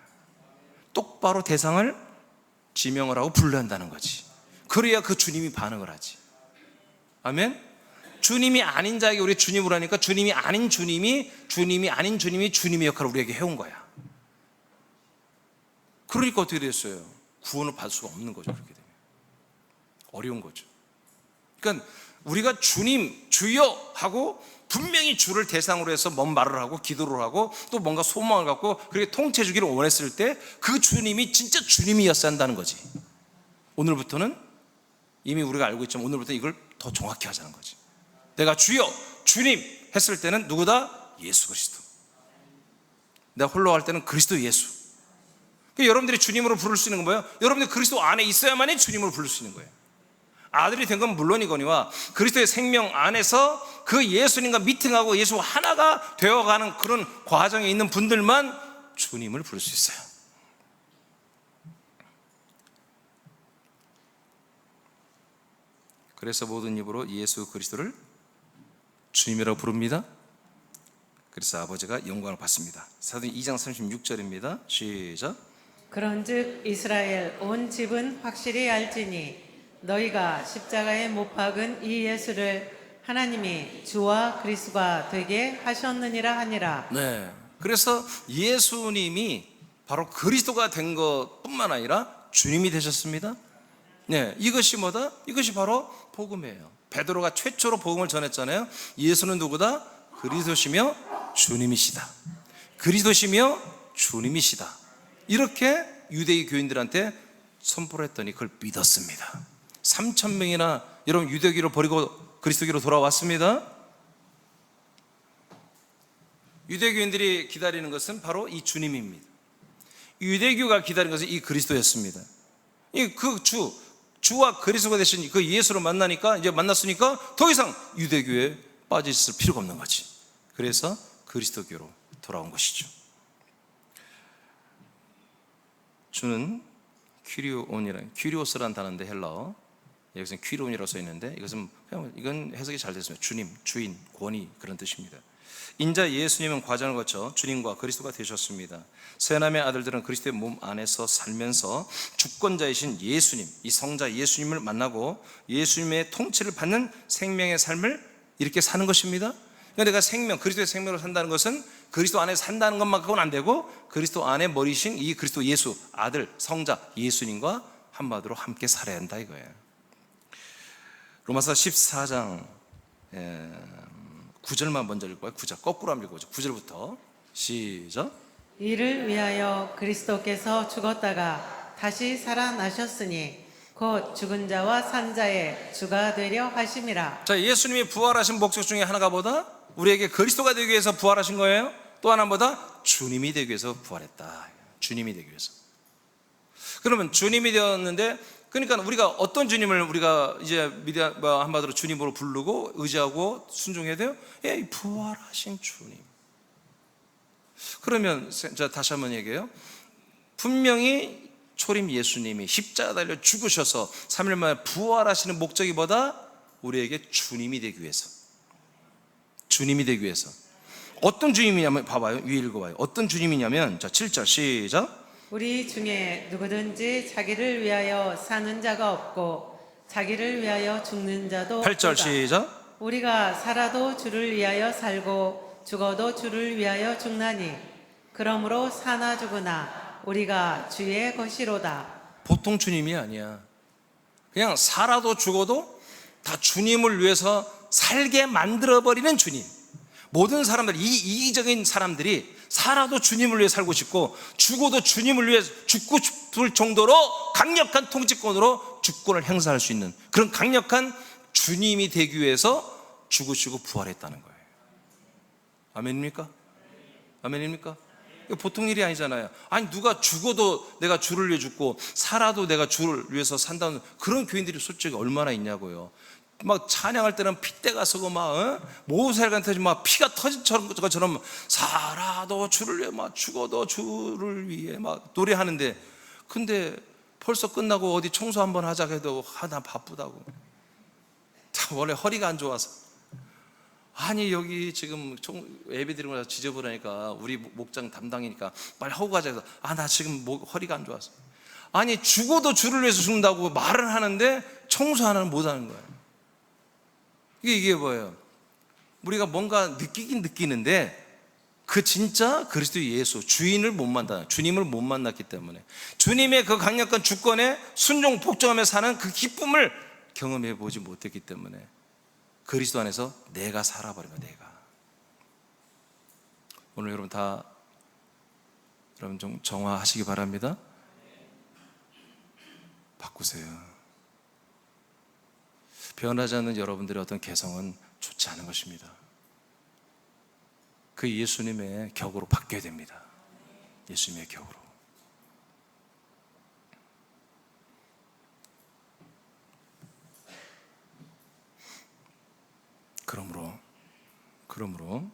똑바로 대상을 지명을 하고 불러야 한다는 거지. 그래야 그 주님이 반응을 하지. 아멘? 주님이 아닌 자에게 우리 주님으로 하니까 주님이 아닌 주님이 주님의 역할을 우리에게 해온 거야. 그러니까 어떻게 됐어요? 구원을 받을 수가 없는 거죠. 그렇게 되면 어려운 거죠. 그러니까 우리가 주님, 주여 하고 분명히 주를 대상으로 해서 뭔 말을 하고 기도를 하고 또 뭔가 소망을 갖고 그렇게 통치해 주기를 원했을 때 그 주님이 진짜 주님이었어야 한다는 거지. 오늘부터는 이미 우리가 알고 있지만 오늘부터 이걸 더 정확히 하자는 거지. 내가 주여, 주님 했을 때는 누구다? 예수 그리스도. 내가 홀로 할 때는 그리스도 예수. 그러니까 여러분들이 주님으로 부를 수 있는 건 뭐예요? 여러분들이 그리스도 안에 있어야만이 주님으로 부를 수 있는 거예요. 아들이 된 건 물론이거니와 그리스도의 생명 안에서 그 예수님과 미팅하고 예수와 하나가 되어가는 그런 과정에 있는 분들만 주님을 부를 수 있어요. 그래서 모든 입으로 예수 그리스도를 주님이라고 부릅니다. 그래서 아버지가 영광을 받습니다. 사도행 2장 36절입니다. 시작. 그런즉 이스라엘 온 집은 확실히 알지니 너희가 십자가에 못 박은 이 예수를 하나님이 주와 그리스도가 되게 하셨느니라 하니라. 네. 그래서 예수님이 바로 그리스도가 된 것뿐만 아니라 주님이 되셨습니다. 네. 이것이 뭐다? 이것이 바로 복음이에요. 베드로가 최초로 복음을 전했잖아요. 예수는 누구다? 그리스도시며 주님이시다. 그리스도시며 주님이시다. 이렇게 유대인 교인들한테 선포를 했더니 그걸 믿었습니다. 3,000명이나 여러분 유대교를 버리고 그리스도교로 돌아왔습니다. 유대교인들이 기다리는 것은 바로 이 주님입니다. 유대교가 기다리는 것은 이 그리스도였습니다. 주와 그리스도가 되신 그 예수를 만나니까, 이제 만났으니까 더 이상 유대교에 빠져 있을 필요가 없는 거지. 그래서 그리스도교로 돌아온 것이죠. 주는 퀴리오스라는 단어인데 헬라어, 여기서는 퀴론이라고 써 있는데 이건 해석이 잘 됐습니다. 주님, 주인, 권위 그런 뜻입니다. 인자 예수님은 과정을 거쳐 주님과 그리스도가 되셨습니다. 세 남의 아들들은 그리스도의 몸 안에서 살면서 주권자이신 예수님, 이 성자 예수님을 만나고 예수님의 통치를 받는 생명의 삶을 이렇게 사는 것입니다. 그러니까 내가 그리스도의 생명으로 산다는 것은 그리스도 안에 산다는 것만큼은 안 되고, 그리스도 안에 머리신 이 그리스도 예수, 아들, 성자 예수님과 한마디로 함께 살아야 한다 이거예요. 로마서 14장 9절만 먼저 읽어요. 9절 거꾸로 한번 읽어보죠. 9절부터 시작. 이를 위하여 그리스도께서 죽었다가 다시 살아나셨으니 곧 죽은 자와 산 자의 주가 되려 하심이라. 자, 예수님이 부활하신 목적 중에 하나가 뭐다? 우리에게 그리스도가 되기 위해서 부활하신 거예요. 또 하나는 뭐다? 주님이 되기 위해서 부활했다. 주님이 되기 위해서. 그러면 주님이 되었는데, 그러니까 우리가 어떤 주님을 우리가 이제 한마디로 주님으로 부르고 의지하고 순종해야 돼요? 예, 부활하신 주님. 그러면 자, 다시 한번 얘기해요. 분명히 초림 예수님이 십자가 달려 죽으셔서 3일 만에 부활하시는 목적이 뭐다? 우리에게 주님이 되기 위해서. 주님이 되기 위해서. 어떤 주님이냐면, 봐봐요. 위에 읽어봐요. 어떤 주님이냐면, 자, 7절 시작. 우리 중에 누구든지 자기를 위하여 사는 자가 없고 자기를 위하여 죽는 자도 8절 없도다. 시작. 우리가 살아도 주를 위하여 살고 죽어도 주를 위하여 죽나니 그러므로 사나 죽으나 우리가 주의 것이로다. 보통 주님이 아니야. 그냥 살아도 죽어도 다 주님을 위해서 살게 만들어버리는 주님. 모든 사람들, 이 이기적인 사람들이 살아도 주님을 위해 살고 싶고 죽어도 주님을 위해 죽고 싶을 정도로 강력한 통치권으로 주권을 행사할 수 있는 그런 강력한 주님이 되기 위해서 죽으시고 부활했다는 거예요. 아멘입니까? 아멘입니까? 이거 보통 일이 아니잖아요. 아니, 누가 죽어도 내가 주를 위해 죽고 살아도 내가 주를 위해서 산다는 그런 교인들이 솔직히 얼마나 있냐고요. 막 찬양할 때는 핏대가 서고 막 모세한테 막 피가 터진 것처럼 살아도 주를 위해 막 죽어도 주를 위해 막 노래하는데, 근데 벌써 끝나고 어디 청소 한번 하자 해도 나 바쁘다고. 참 원래 허리가 안 좋아서. 아니 여기 지금 예배 드리는 거 지저분하니까 우리 목장 담당이니까 빨리 하고 가자 해서 나 지금 허리가 안 좋아서. 아니 죽어도 주를 위해서 죽는다고 말을 하는데 청소 하나는 못 하는 거예요. 이게 뭐예요? 우리가 뭔가 느끼긴 느끼는데 그 진짜 그리스도 예수 주인을 못 만나, 주님을 못 만났기 때문에 주님의 그 강력한 주권에 순종 복종하며 사는 그 기쁨을 경험해 보지 못했기 때문에 그리스도 안에서 내가 살아버리면 내가. 오늘 여러분 다 여러분 좀 정화하시기 바랍니다. 바꾸세요. 변하지 않는 여러분들의 어떤 개성은 좋지 않은 것입니다. 그 예수님의 격으로 바뀌어야 됩니다. 예수님의 격으로. 그러므로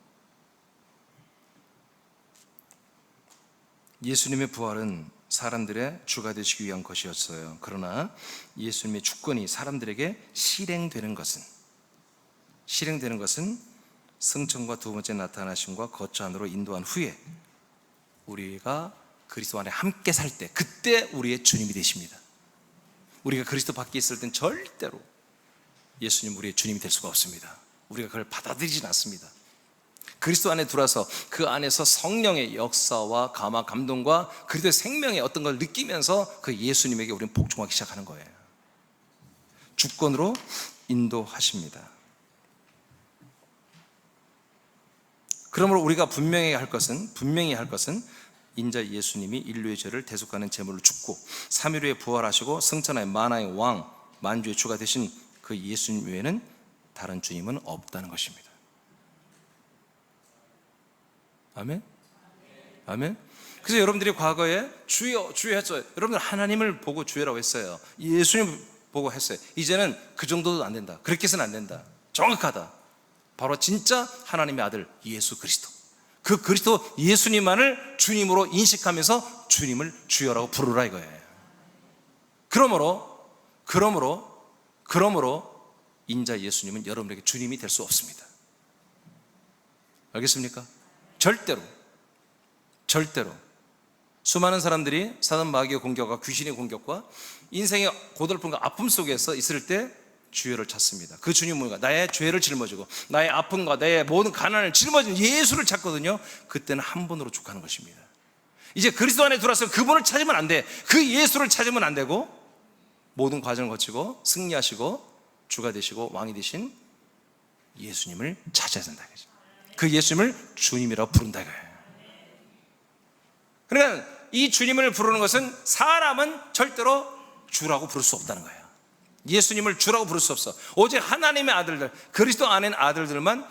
예수님의 부활은 사람들의 주가 되시기 위한 것이었어요. 그러나 예수님의 주권이 사람들에게 실행되는 것은 승천과 두 번째 나타나심과 거처 안으로 인도한 후에 우리가 그리스도 안에 함께 살 때, 그때 우리의 주님이 되십니다. 우리가 그리스도 밖에 있을 땐 절대로 예수님 우리의 주님이 될 수가 없습니다. 우리가 그걸 받아들이진 않습니다. 그리스도 안에 들어와서 그 안에서 성령의 역사와 감화 감동과 그리스도의 생명의 어떤 걸 느끼면서 그 예수님에게 우리는 복종하기 시작하는 거예요. 주권으로 인도하십니다. 그러므로 우리가 분명히 할 것은 인자 예수님이 인류의 죄를 대속하는 제물로 죽고 3일 후에 부활하시고 승천하여 만왕의 왕, 만주의 주가 되신 그 예수님 외에는 다른 주님은 없다는 것입니다. 아멘? 아멘? 그래서 여러분들이 과거에 주여 주여 했어요. 여러분들 하나님을 보고 주여라고 했어요. 예수님 보고 했어요. 이제는 그 정도도 안 된다. 그렇게 해서는 안 된다. 정확하다. 바로 진짜 하나님의 아들 예수 그리스도, 그 그리스도 예수님만을 주님으로 인식하면서 주님을 주여라고 부르라 이거예요. 그러므로 인자 예수님은 여러분에게 주님이 될 수 없습니다. 알겠습니까? 절대로 수많은 사람들이 사단 마귀의 공격과 귀신의 공격과 인생의 고달픔과 아픔 속에서 있을 때 주여를 찾습니다. 그 주님은 뭔가 나의 죄를 짊어지고 나의 아픔과 나의 모든 가난을 짊어진 예수를 찾거든요. 그때는 한 번으로 족하는 것입니다. 이제 그리스도 안에 들어와서 그분을 찾으면 안 돼. 그 예수를 찾으면 안 되고 모든 과정을 거치고 승리하시고 주가 되시고 왕이 되신 예수님을 찾아야 된다. 그 예수님을 주님이라고 부른다 이거예요. 그러니까 이 주님을 부르는 것은 사람은 절대로 주라고 부를 수 없다는 거예요. 예수님을 주라고 부를 수 없어. 오직 하나님의 아들들, 그리스도 안에 있는 아들들만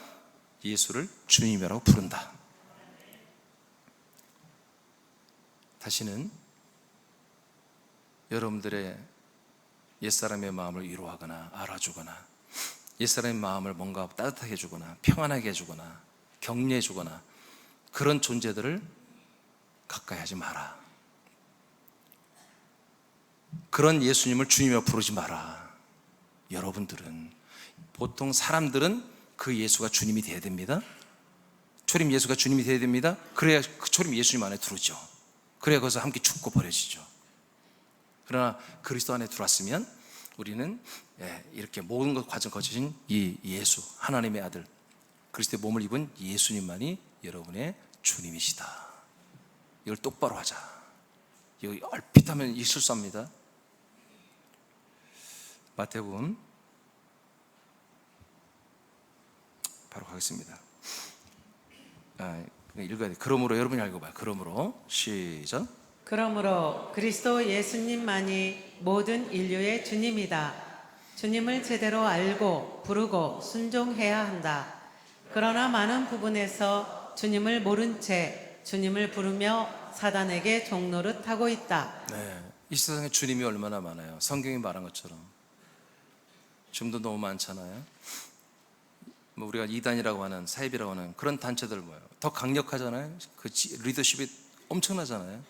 예수를 주님이라고 부른다. 다시는 여러분들의 옛사람의 마음을 위로하거나 알아주거나 옛사람의 마음을 뭔가 따뜻하게 해주거나 평안하게 해주거나 격려해 주거나 그런 존재들을 가까이 하지 마라. 그런 예수님을 주님이라고 부르지 마라. 여러분들은, 보통 사람들은 그 예수가 주님이 되어야 됩니다. 초림 예수가 주님이 되어야 됩니다. 그래야 그 초림 예수님 안에 들어오죠. 그래야 거기서 함께 죽고 버려지죠. 그러나 그리스도 안에 들어왔으면 우리는 이렇게 모든 것 과정 거치신 이 예수, 하나님의 아들, 그리스도의 몸을 입은 예수님만이 여러분의 주님이시다. 이걸 똑바로 하자. 이거 얼핏 하면 실수합니다. 마태복음 바로 가겠습니다. 읽어야 돼. 그러므로 여러분이 읽어봐요. 그러므로 시작. 그러므로 그리스도 예수님만이 모든 인류의 주님이다. 주님을 제대로 알고 부르고 순종해야 한다. 그러나 많은 부분에서 주님을 모른 채 주님을 부르며 사단에게 종노릇하고 있다. 네, 이 세상에 주님이 얼마나 많아요. 성경이 말한 것처럼 지금도 너무 많잖아요. 뭐 우리가 이단이라고 하는, 사입이라고 하는 그런 단체들 뭐예요? 더 강력하잖아요. 그 리더십이 엄청나잖아요.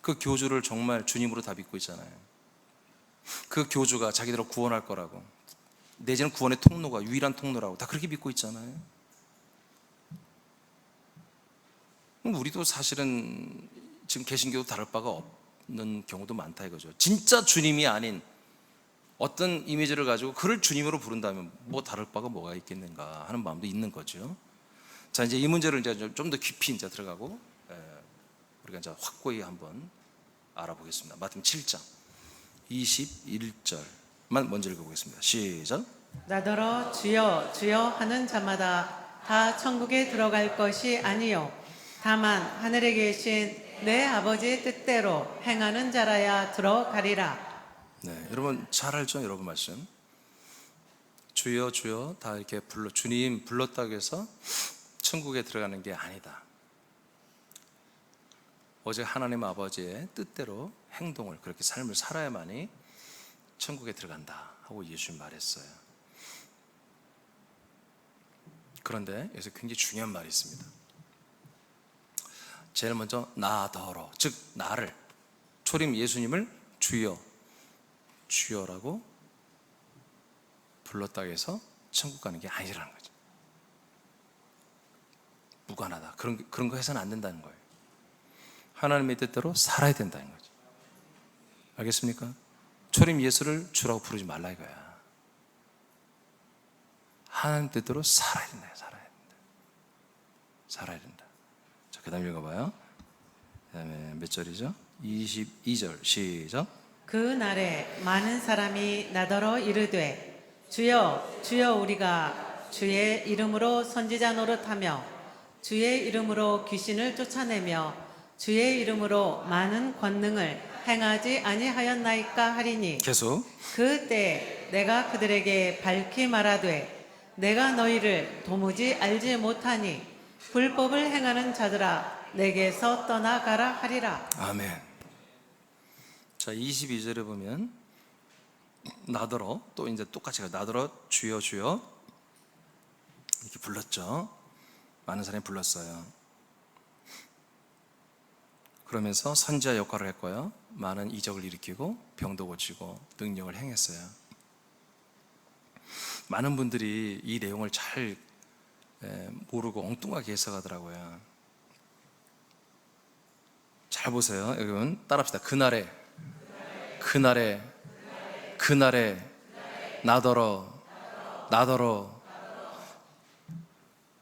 그 교주를 정말 주님으로 다 믿고 있잖아요. 그 교주가 자기들을 구원할 거라고, 내지는 구원의 통로가 유일한 통로라고 다 그렇게 믿고 있잖아요. 우리도 사실은 지금 개신교도 다를 바가 없는 경우도 많다 이거죠. 진짜 주님이 아닌 어떤 이미지를 가지고 그를 주님으로 부른다면 뭐 다를 바가 뭐가 있겠는가 하는 마음도 있는 거죠. 자, 이제 이 문제를 이제 좀 더 깊이 이제 들어가고 우리가 이제 확고히 한번 알아보겠습니다. 마태복음 7장 21절만 먼저 읽어보겠습니다. 시작. 나더러 주여 주여 하는 자마다 다 천국에 들어갈 것이 아니요 다만 하늘에 계신 내 아버지의 뜻대로 행하는 자라야 들어가리라. 네, 여러분 잘 알죠? 여러분 말씀. 주여 주여 다 이렇게 주님 불렀다고 해서 천국에 들어가는 게 아니다. 오직 하나님 아버지의 뜻대로 행동을, 그렇게 삶을 살아야만이 천국에 들어간다 하고 예수님 말했어요. 그런데 여기서 굉장히 중요한 말이 있습니다. 제일 먼저 나더러, 즉 나를, 초림 예수님을 주여 주여라고 불렀다고 해서 천국 가는 게 아니라는 거죠. 무관하다. 그런 거 해서는 안 된다는 거예요. 하나님의 뜻대로 살아야 된다는 거죠. 알겠습니까? 초림 예수를 주라고 부르지 말라 이거야. 하나님 뜻대로 살아야 된다. 살아야 된다. 자, 그 다음 읽어봐요. 그 다음에 몇 절이죠? 22절 시작. 그 날에 많은 사람이 나더러 이르되 주여 주여 우리가 주의 이름으로 선지자 노릇하며 주의 이름으로 귀신을 쫓아내며 주의 이름으로 많은 권능을 행하지 아니하였나이까 하리니 계속. 그때 내가 그들에게 밝히 말하되 내가 너희를 도무지 알지 못하니 불법을 행하는 자들아 내게서 떠나가라 하리라. 아멘. 자, 22절에 보면 나더러, 또 이제 똑같이 나더러 주여 주여 이렇게 불렀죠. 많은 사람이 불렀어요. 그러면서 선지자 역할을 했고요. 많은 이적을 일으키고 병도 고치고 능력을 행했어요. 많은 분들이 이 내용을 잘 모르고 엉뚱하게 해석하더라고요. 잘 보세요. 여러분 따라합시다. 그날에 나더러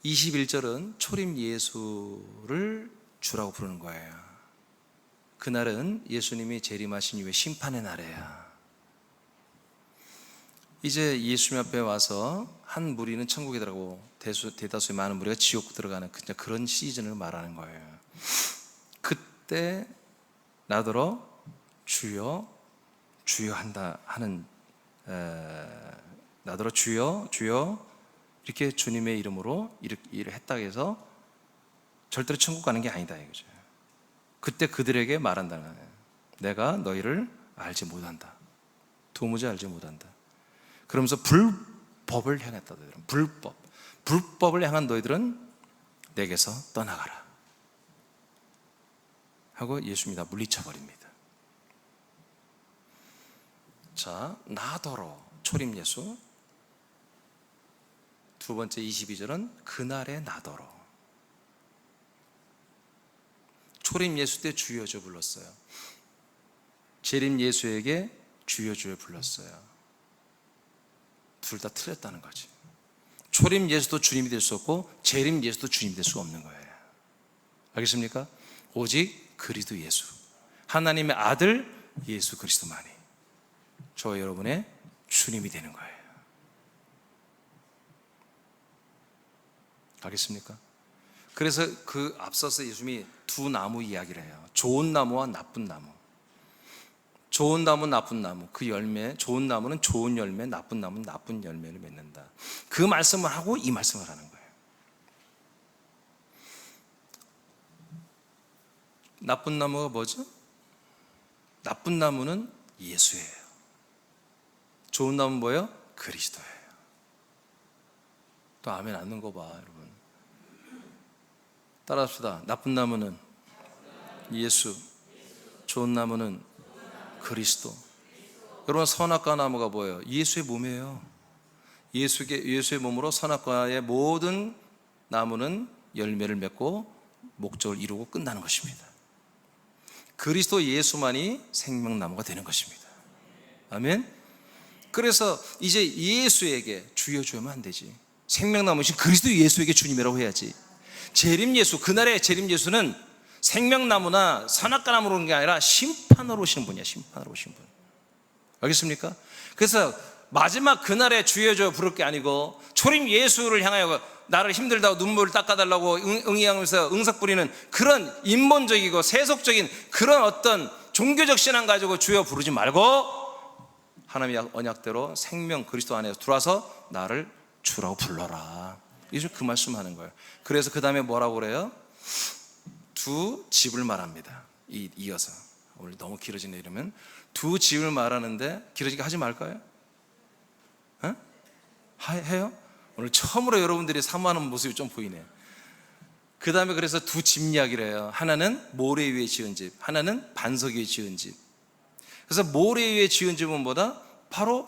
21절은 초림 예수를 주라고 부르는 거예요. 그날은 예수님이 재림하신 이후에 심판의 날이에요. 이제 예수님 앞에 와서 한 무리는 천국에 들어가고 대다수의 많은 무리가 지옥 들어가는 그런 시즌을 말하는 거예요. 그때 나더러 주여 주여 한다 하는 나더러 주여 주여 이렇게 주님의 이름으로 일을 했다고 해서 절대로 천국 가는 게 아니다 이거죠. 그때 그들에게 말한다는 거예요. 내가 너희를 알지 못한다. 도무지 알지 못한다. 그러면서 불법을 행했다. 불법을 행한 너희들은 내게서 떠나가라 하고 예수님이 다 물리쳐버립니다. 자, 나더러 초림 예수. 두 번째 22절은 그날의 나더러. 초림 예수 때 주여 주여 불렀어요. 재림 예수에게 주여 주여 불렀어요. 둘 다 틀렸다는 거지. 초림 예수도 주님이 될 수 없고 재림 예수도 주님이 될 수 없는 거예요. 알겠습니까? 오직 그리스도 예수, 하나님의 아들 예수 그리스도만이 저와 여러분의 주님이 되는 거예요. 알겠습니까? 그래서 그 앞서서 예수님이 두 나무 이야기를 해요. 좋은 나무와 나쁜 나무. 좋은 나무, 나쁜 나무. 그 열매, 좋은 나무는 좋은 열매, 나쁜 나무는 나쁜 열매를 맺는다. 그 말씀을 하고 이 말씀을 하는 거예요. 나쁜 나무가 뭐죠? 나쁜 나무는 예수예요. 좋은 나무는 뭐예요? 그리스도예요. 또 아멘 안 넣는 거 봐, 여러분. 따라합시다. 나쁜 나무는 예수, 좋은 나무는 그리스도. 여러분, 선악과 나무가 뭐예요? 예수의 몸이에요. 예수의 몸으로 선악과의 모든 나무는 열매를 맺고 목적을 이루고 끝나는 것입니다. 그리스도 예수만이 생명나무가 되는 것입니다. 아멘. 그래서 이제 예수에게 주여 주여면 안 되지. 생명나무신 그리스도 예수에게 주님이라고 해야지. 재림 예수, 그날의 재림 예수는 생명나무나 선악과나무로 오는 게 아니라 심판으로 오시는 분이야. 심판으로 오신 분. 알겠습니까? 그래서 마지막 그날에 주여 주여 부를 게 아니고 초림 예수를 향하여 나를 힘들다고 눈물을 닦아달라고 응의하면서 응석 부리는 그런 인본적이고 세속적인 그런 어떤 종교적 신앙 가지고 주여 부르지 말고 하나님의 언약대로 생명 그리스도 안에서 들어와서 나를 주라고 불러라. 이제 그 말씀하는 거예요. 그래서 그 다음에 뭐라고 그래요? 두 집을 말합니다. 이어서 오늘 너무 길어지네. 이러면 두 집을 말하는데 길어지게 하지 말까요? 해요? 오늘 처음으로 여러분들이 사모하는 모습이 좀 보이네. 그 다음에 그래서 두 집 이야기를 해요. 하나는 모래 위에 지은 집, 하나는 반석 위에 지은 집. 그래서 모래 위에 지은 집은 뭐다? 바로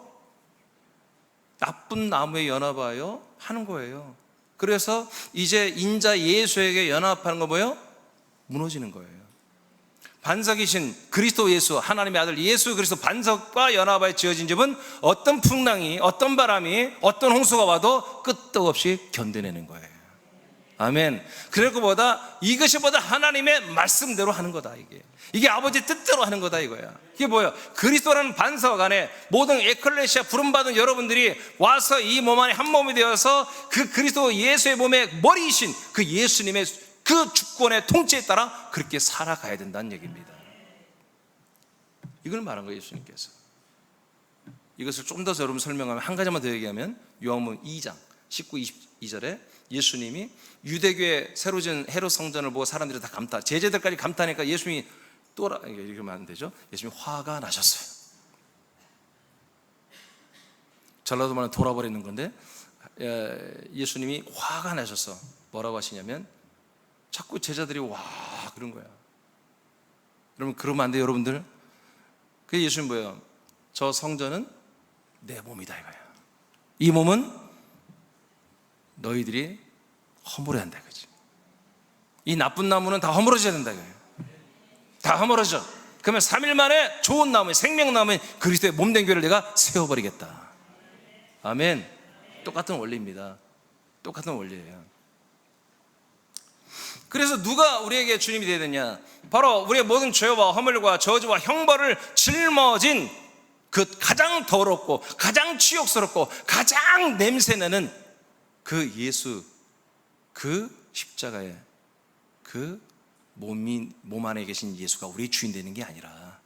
나쁜 나무에 연합하여 하는 거예요. 그래서 이제 인자 예수에게 연합하는 거 뭐예요? 무너지는 거예요. 반석이신 그리스도 예수, 하나님의 아들 예수 그리스도 반석과 연합하여 지어진 집은 어떤 풍랑이, 어떤 바람이, 어떤 홍수가 와도 끄떡없이 견뎌내는 거예요. 아멘. 그리고 뭐다? 이것이 뭐다? 하나님의 말씀대로 하는 거다. 이게 아버지 뜻대로 하는 거다 이거야. 이게 뭐야? 그리스도라는 반석 안에 모든 에클레시아 부름받은 여러분들이 와서 이 몸 안에 한 몸이 되어서 그 그리스도 예수의 몸의 머리이신 그 예수님의 그 주권의 통치에 따라 그렇게 살아가야 된다는 얘기입니다. 이걸 말한 거예요, 예수님께서. 이것을 좀 더 여러분 설명하면 한 가지만 더 얘기하면 요한복음 2장 19, 22절에 예수님이 유대교의 새로 지은 헤롯 성전을 보고 사람들이 다 감탄, 제자들까지 감탄하니까 예수님이 이렇게 하면 안 되죠. 예수님이 화가 나셨어요. 전라도 말은 돌아버리는 건데 예수님이 화가 나셔서 뭐라고 하시냐면 자꾸 제자들이 와 그런 거야. 여러분 그러면 안 돼요, 여러분들. 그 예수님 뭐예요? 저 성전은 내 몸이다 이거야. 이 몸은 너희들이 허물어야 한다 이거지. 이 나쁜 나무는 다 허물어져야 된다 이거예요. 다 허물어져. 그러면 3일 만에 좋은 나무, 생명나무인 그리스도의 몸된 교회를 내가 세워버리겠다. 아멘. 똑같은 원리입니다. 똑같은 원리예요. 그래서 누가 우리에게 주님이 되야 되냐? 바로 우리의 모든 죄와 허물과 저주와 형벌을 짊어진 그 가장 더럽고 가장 치욕스럽고 가장 냄새나는 그 예수, 그 십자가의 그 몸 안에 계신 예수가 우리의 주인 되는 게 아니라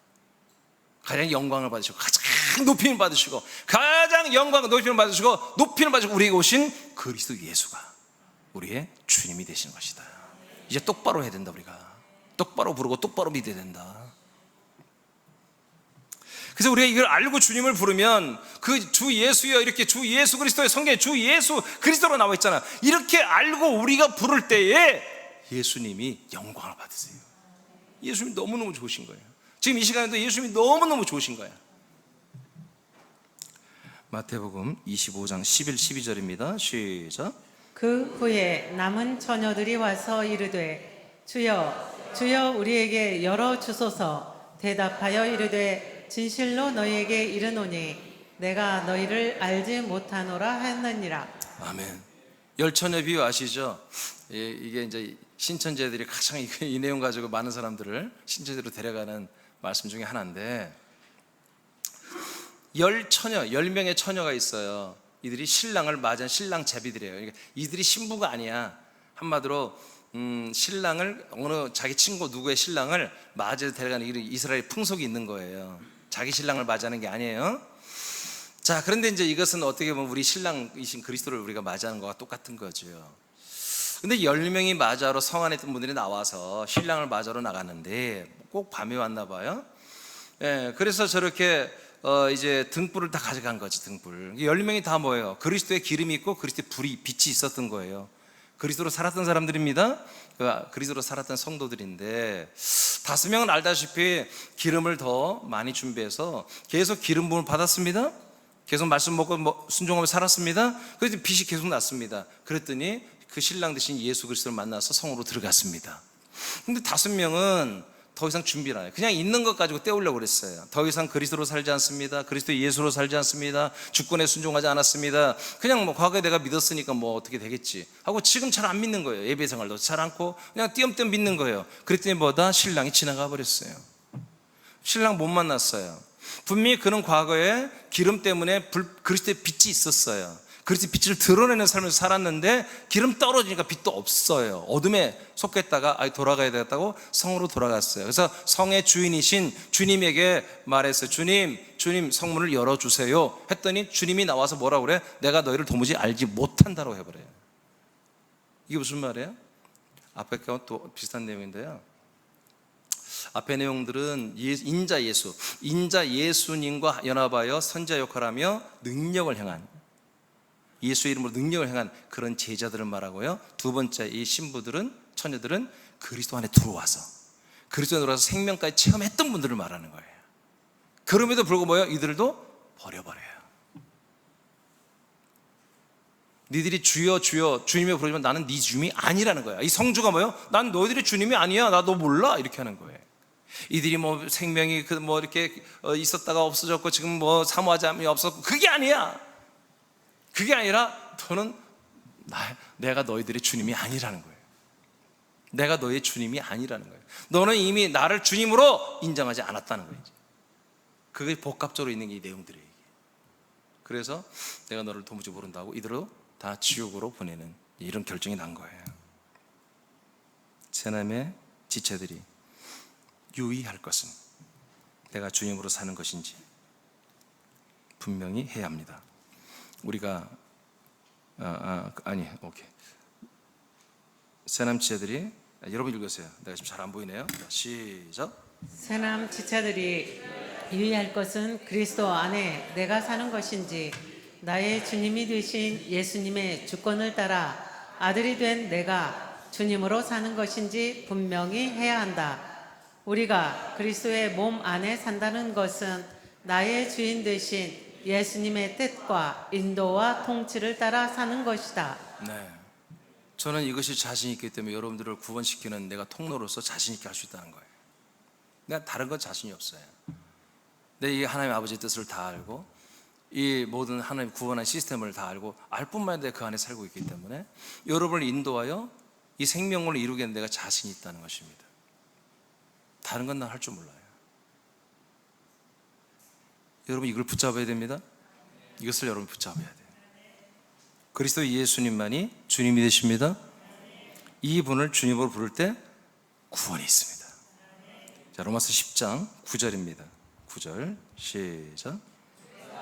가장 영광을 받으시고 가장 높임을 받으시고 가장 영광과 높임을 받으시고 높임을 받으시고 우리에게 오신 그리스도 예수가 우리의 주님이 되시는 것이다. 이제 똑바로 해야 된다. 우리가 똑바로 부르고 똑바로 믿어야 된다. 그래서 우리가 이걸 알고 주님을 부르면 그 주 예수여 이렇게 주 예수 그리스도의 성경에 주 예수 그리스도로 나와 있잖아. 이렇게 알고 우리가 부를 때에 예수님이 영광을 받으세요. 예수님이 너무너무 좋으신 거예요. 지금 이 시간에도 예수님이 너무너무 좋으신 거야. 마태복음 25장 11, 12절입니다. 시작. 그 후에 남은 처녀들이 와서 이르되 주여 주여 우리에게 열어 주소서. 대답하여 이르되 진실로 너희에게 이르노니 내가 너희를 알지 못하노라 했느니라. 아멘. 열처녀 비유 아시죠? 이게 이제 신천지들이 가장 이 내용 가지고 많은 사람들을 신천지로 데려가는 말씀 중에 하나인데, 열처녀, 10명의 처녀가 있어요. 이들이 신랑을 맞이한 신랑 제비들이에요. 그러니까 이들이 신부가 아니야. 한마디로 신랑을 어느 자기 친구 누구의 신랑을 맞이해서 데려가는 이스라엘 풍속이 있는 거예요. 자기 신랑을 맞이하는 게 아니에요. 자, 그런데 이제 이것은 어떻게 보면 우리 신랑이신 그리스도를 우리가 맞이하는 거와 똑같은 거죠. 근데 10명이 맞이하러 성 안에 있던 분들이 나와서 신랑을 맞이하러 나갔는데 꼭 밤에 왔나 봐요. 예, 그래서 저렇게 이제 등불을 다 가져간 거지. 등불 10명이 다 뭐예요? 그리스도의 기름이 있고 그리스도의 빛이 있었던 거예요. 그리스도로 살았던 사람들입니다. 그리스도로 살았던 성도들인데 5명은 알다시피 기름을 더 많이 준비해서 계속 기름 부음을 받았습니다. 계속 말씀 먹고 순종하며 살았습니다. 그래서 빛이 계속 났습니다. 그랬더니 그 신랑 대신 예수 그리스도를 만나서 성으로 들어갔습니다. 근데 5명은 더 이상 준비를 안 해요. 그냥 있는 것 가지고 때우려고 그랬어요. 더 이상 그리스도로 살지 않습니다. 그리스도 예수로 살지 않습니다. 주권에 순종하지 않았습니다. 그냥 뭐 과거에 내가 믿었으니까 뭐 어떻게 되겠지 하고 지금 잘 안 믿는 거예요. 예배 생활도 잘 않고 그냥 띄엄띄엄 믿는 거예요. 그랬더니 뭐다? 신랑이 지나가 버렸어요. 신랑 못 만났어요. 분명히 그는 과거에 기름 때문에 그리스도의 빛이 있었어요. 그리스도의 빛을 드러내는 삶을 살았는데 기름 떨어지니까 빛도 없어요. 어둠에 속했다가 돌아가야 되겠다고 성으로 돌아갔어요. 그래서 성의 주인이신 주님에게 말했어요. 주님 성문을 열어주세요 했더니 주님이 나와서 뭐라고 그래? 내가 너희를 도무지 알지 못한다고 해버려요. 이게 무슨 말이에요? 앞에 거와 또 비슷한 내용인데요. 앞의 내용들은 인자 예수님과 연합하여 선지자 역할하며 능력을 행한, 예수의 이름으로 능력을 행한 그런 제자들을 말하고요. 두 번째 이 신부들은, 처녀들은 그리스도 안에 들어와서 생명까지 체험했던 분들을 말하는 거예요. 그럼에도 불구하고 뭐예요? 이들도 버려버려요. 니들이 주여 주여 주님이 부르지만 나는 네 주님이 아니라는 거야. 이 성주가 뭐예요? 난 너희들이 주님이 아니야. 나 너 몰라. 이렇게 하는 거예요. 이들이 뭐 생명이 뭐 이렇게 있었다가 없어졌고 지금 뭐 사모하지 않으면 없었고, 그게 아니야. 그게 아니라 너는 내가 너희들의 주님이 아니라는 거예요. 내가 너의 주님이 아니라는 거예요. 너는 이미 나를 주님으로 인정하지 않았다는 거예요. 그게 복합적으로 있는 게 이 내용들이에요. 그래서 내가 너를 도무지 모른다고 이대로 다 지옥으로 보내는 이런 결정이 난 거예요. 세 남의 지체들이 유의할 것은 내가 주님으로 사는 것인지 분명히 해야 합니다. 우리가 오케이. 세남 지체들이 여러분 읽으세요. 내가 지금 잘 안 보이네요. 자, 시작. 새남 지체들이 유의할 것은 그리스도 안에 내가 사는 것인지 나의 주님이 되신 예수님의 주권을 따라 아들이 된 내가 주님으로 사는 것인지 분명히 해야 한다. 우리가 그리스도의 몸 안에 산다는 것은 나의 주인 되신 예수님의 뜻과 인도와 통치를 따라 사는 것이다. 네. 저는 이것이 자신 있기 때문에 여러분들을 구원시키는 내가 통로로서 자신 있게 할 수 있다는 거예요. 내가 다른 건 자신이 없어요. 내 이 하나님 아버지의 뜻을 다 알고 이 모든 하나님 구원한 시스템을 다 알고 알 뿐만 아니라 그 안에 살고 있기 때문에 여러분을 인도하여 이 생명을 이루게 내가 자신이 있다는 것입니다. 다른 건 난 할 줄 몰라요. 여러분 이걸 붙잡아야 됩니다. 이것을 여러분 붙잡아야 돼요. 그리스도 예수님만이 주님이 되십니다. 이 분을 주님으로 부를 때 구원이 있습니다. 자, 로마서 10장 9절입니다. 9절 시작.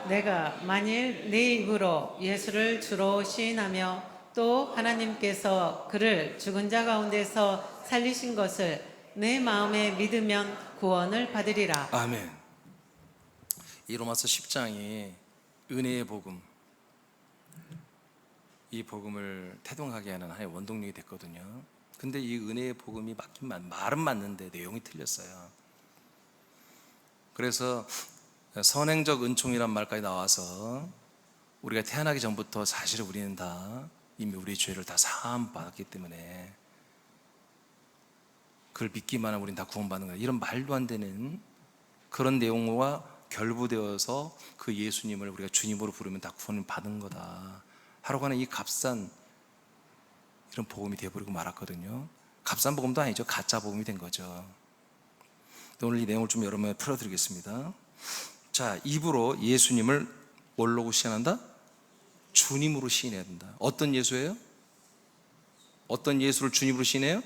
내가 만일 내 입으로 예수를 주로 시인하며 또 하나님께서 그를 죽은 자 가운데서 살리신 것을 내 마음에 믿으면 구원을 받으리라. 아멘. 이 로마서 10장이 은혜의 복음, 이 복음을 태동하게 하는 하나의 원동력이 됐거든요. 근데 이 은혜의 복음이 말은 맞는데 내용이 틀렸어요. 그래서 선행적 은총이란 말까지 나와서 우리가 태어나기 전부터 사실 우리는 다 이미 우리의 죄를 다 사함 받았기 때문에 그걸 믿기만 하면 우리는 다 구원받는 거야. 이런 말도 안 되는 그런 내용과 결부되어서 그 예수님을 우리가 주님으로 부르면 다 구원을 받은 거다 하라고 하는 이 값싼 이런 복음이 되어버리고 말았거든요. 값싼 복음도 아니죠. 가짜 복음이 된 거죠. 오늘 이 내용을 좀 여러분에 풀어드리겠습니다. 자, 입으로 예수님을 뭘로 시인한다? 주님으로 시인해야 된다. 어떤 예수예요? 어떤 예수를 주님으로 시인해요?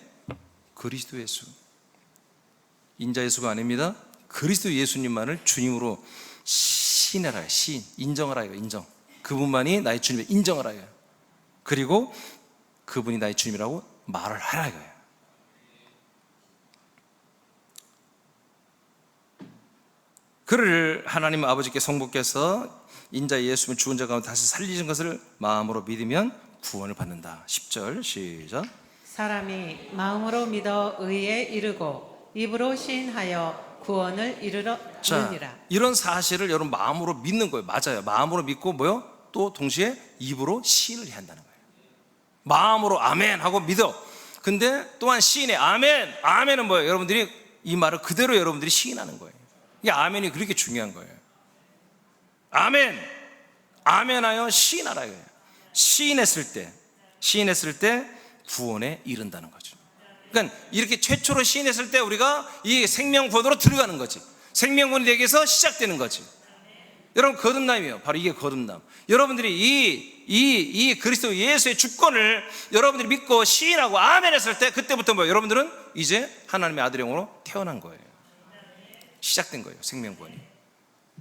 그리스도 예수. 인자 예수가 아닙니다. 그리스도 예수님만을 주님으로 시인하라. 시인, 인정하라. 인정. 그분만이 나의 주님을 인정하라. 그리고 그분이 나의 주님이라고 말을 하라. 이거예요. 그를 하나님 아버지께 성부께서 인자 예수를 죽은 자 가운데 다시 살리신 것을 마음으로 믿으면 구원을 받는다. 10절 시작. 사람이 마음으로 믿어 의에 이르고 입으로 시인하여 구원을 이르느니라. 자, 이런 사실을 여러분 마음으로 믿는 거예요. 맞아요. 마음으로 믿고 뭐요? 또 동시에 입으로 시인을 해야 한다는 거예요. 마음으로 아멘 하고 믿어. 근데 또한 시인해. 아멘. 아멘은 뭐예요? 여러분들이 이 말을 그대로 여러분들이 시인하는 거예요. 이게 아멘이 그렇게 중요한 거예요. 아멘. 아멘하여 시인하라. 시인했을 때 구원에 이른다는 거죠. 그러니까 이렇게 최초로 시인했을 때 우리가 이 생명구원으로 들어가는 거지. 생명구원이 되기 위해서 시작되는 거지. 여러분 거듭남이에요. 바로 이게 거듭남. 여러분들이 이 그리스도 예수의 주권을 여러분들이 믿고 시인하고 아멘 했을 때 그때부터 뭐 여러분들은 이제 하나님의 아들의 영으로 태어난 거예요. 시작된 거예요. 생명구원이.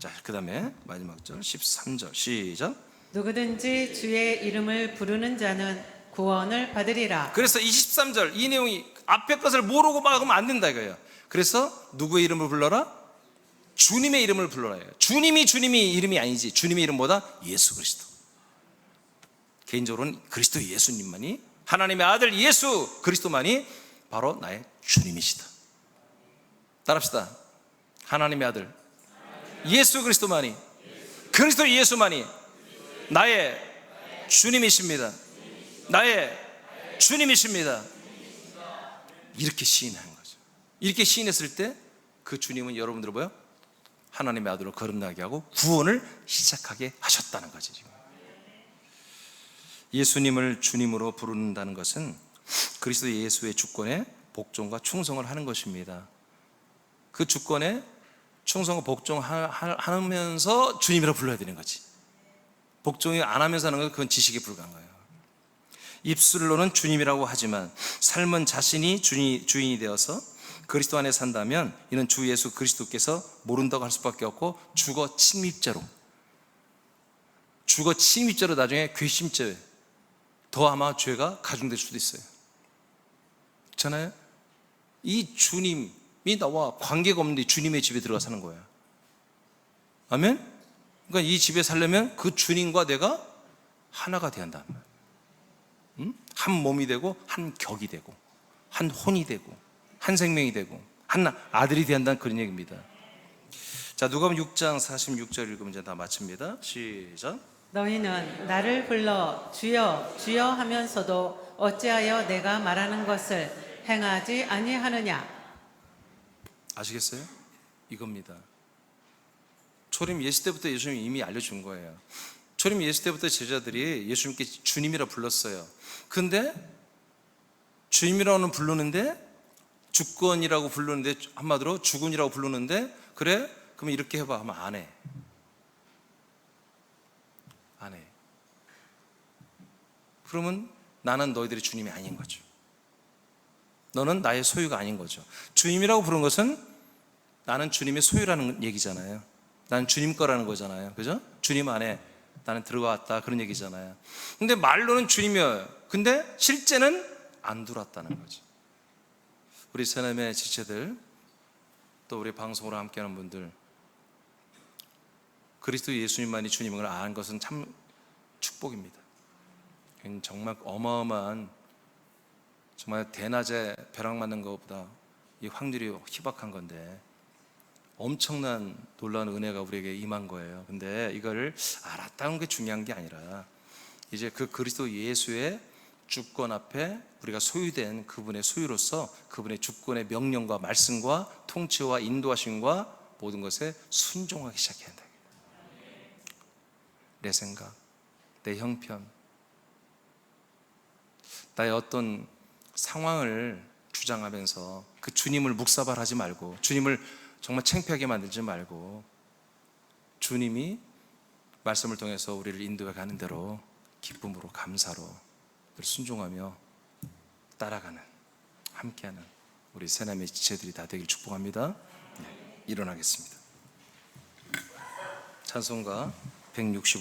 자, 그 다음에 마지막 절 13절 시작. 누구든지 주의 이름을 부르는 자는 구원을 받으리라. 그래서 23절 이 내용이 앞에 것을 모르고 막 하면 안 된다 이거예요. 그래서 누구의 이름을 불러라? 주님의 이름을 불러라. 주님이 이름이 아니지. 주님의 이름보다 예수 그리스도. 개인적으로는 그리스도 예수님만이, 하나님의 아들 예수 그리스도만이 바로 나의 주님이시다. 따라합시다. 하나님의 아들 예수 그리스도만이, 그리스도 예수만이 나의 주님이십니다. 나의 주님이십니다. 이렇게 시인하는 거죠. 이렇게 시인했을 때 그 주님은 여러분들을 뭐요? 하나님의 아들로 거듭나게 하고 구원을 시작하게 하셨다는 거죠. 지금 예수님을 주님으로 부른다는 것은 그리스도 예수의 주권에 복종과 충성을 하는 것입니다. 그 주권에 충성과 복종하면서 주님이라고 불러야 되는 거지. 복종이 안 하면서 하는 건 그건 지식에 불과한 거예요. 입술로는 주님이라고 하지만 삶은 자신이 주인이 되어서 그리스도 안에 산다면 이는 주 예수 그리스도께서 모른다고 할 수밖에 없고 주거 침입죄로 나중에 괘씸죄 더 아마 죄가 가중될 수도 있어요. 그렇잖아요? 이 주님이 나와 관계가 없는데 주님의 집에 들어가 사는 거야. 아멘? 그러니까 이 집에 살려면 그 주님과 내가 하나가 돼야 한다. 한 몸이 되고 한 격이 되고 한 혼이 되고 한 생명이 되고 한 아들이 돼야 한다는 그런 얘기입니다. 자, 누가복음 6장 46절 읽으면 이제 다 마칩니다. 시작. 너희는 나를 불러 주여 주여 하면서도 어찌하여 내가 말하는 것을 행하지 아니하느냐. 아시겠어요? 이겁니다. 초림 예수 때부터 예수님이 이미 알려준 거예요. 초림 예수 때부터 제자들이 예수님께 주님이라 불렀어요. 근데 주님이라고는 부르는데 주권이라고 부르는데 한마디로 주군이라고 부르는데 그래? 그러면 이렇게 해봐 하면 안 해. 안 해. 그러면 나는 너희들의 주님이 아닌 거죠. 너는 나의 소유가 아닌 거죠. 주님이라고 부른 것은 나는 주님의 소유라는 얘기잖아요. 나는 주님 거라는 거잖아요. 그죠? 주님 안에 나는 들어왔다 그런 얘기잖아요. 근데 말로는 주님이에요. 근데 실제는 안 들어왔다는 거죠. 우리 새남의 지체들 또 우리 방송으로 함께하는 분들 그리스도 예수님만이 주님을 아는 것은 참 축복입니다. 정말 어마어마한 정말 대낮에 벼락 맞는 것보다 이 확률이 희박한 건데 엄청난 놀라운 은혜가 우리에게 임한 거예요. 근데 이거를 알았다는 게 중요한 게 아니라 이제 그 그리스도 예수의 주권 앞에 우리가 소유된 그분의 소유로서 그분의 주권의 명령과 말씀과 통치와 인도하심과 모든 것에 순종하기 시작해야 한다. 내 생각, 내 형편, 나의 어떤 상황을 주장하면서 그 주님을 묵사발하지 말고 주님을 정말 창피하게 만들지 말고 주님이 말씀을 통해서 우리를 인도해 가는 대로 기쁨으로 감사로 순종하며 따라가는 함께하는 우리 새남의 지체들이 다 되길 축복합니다. 네, 일어나겠습니다. 찬송가 165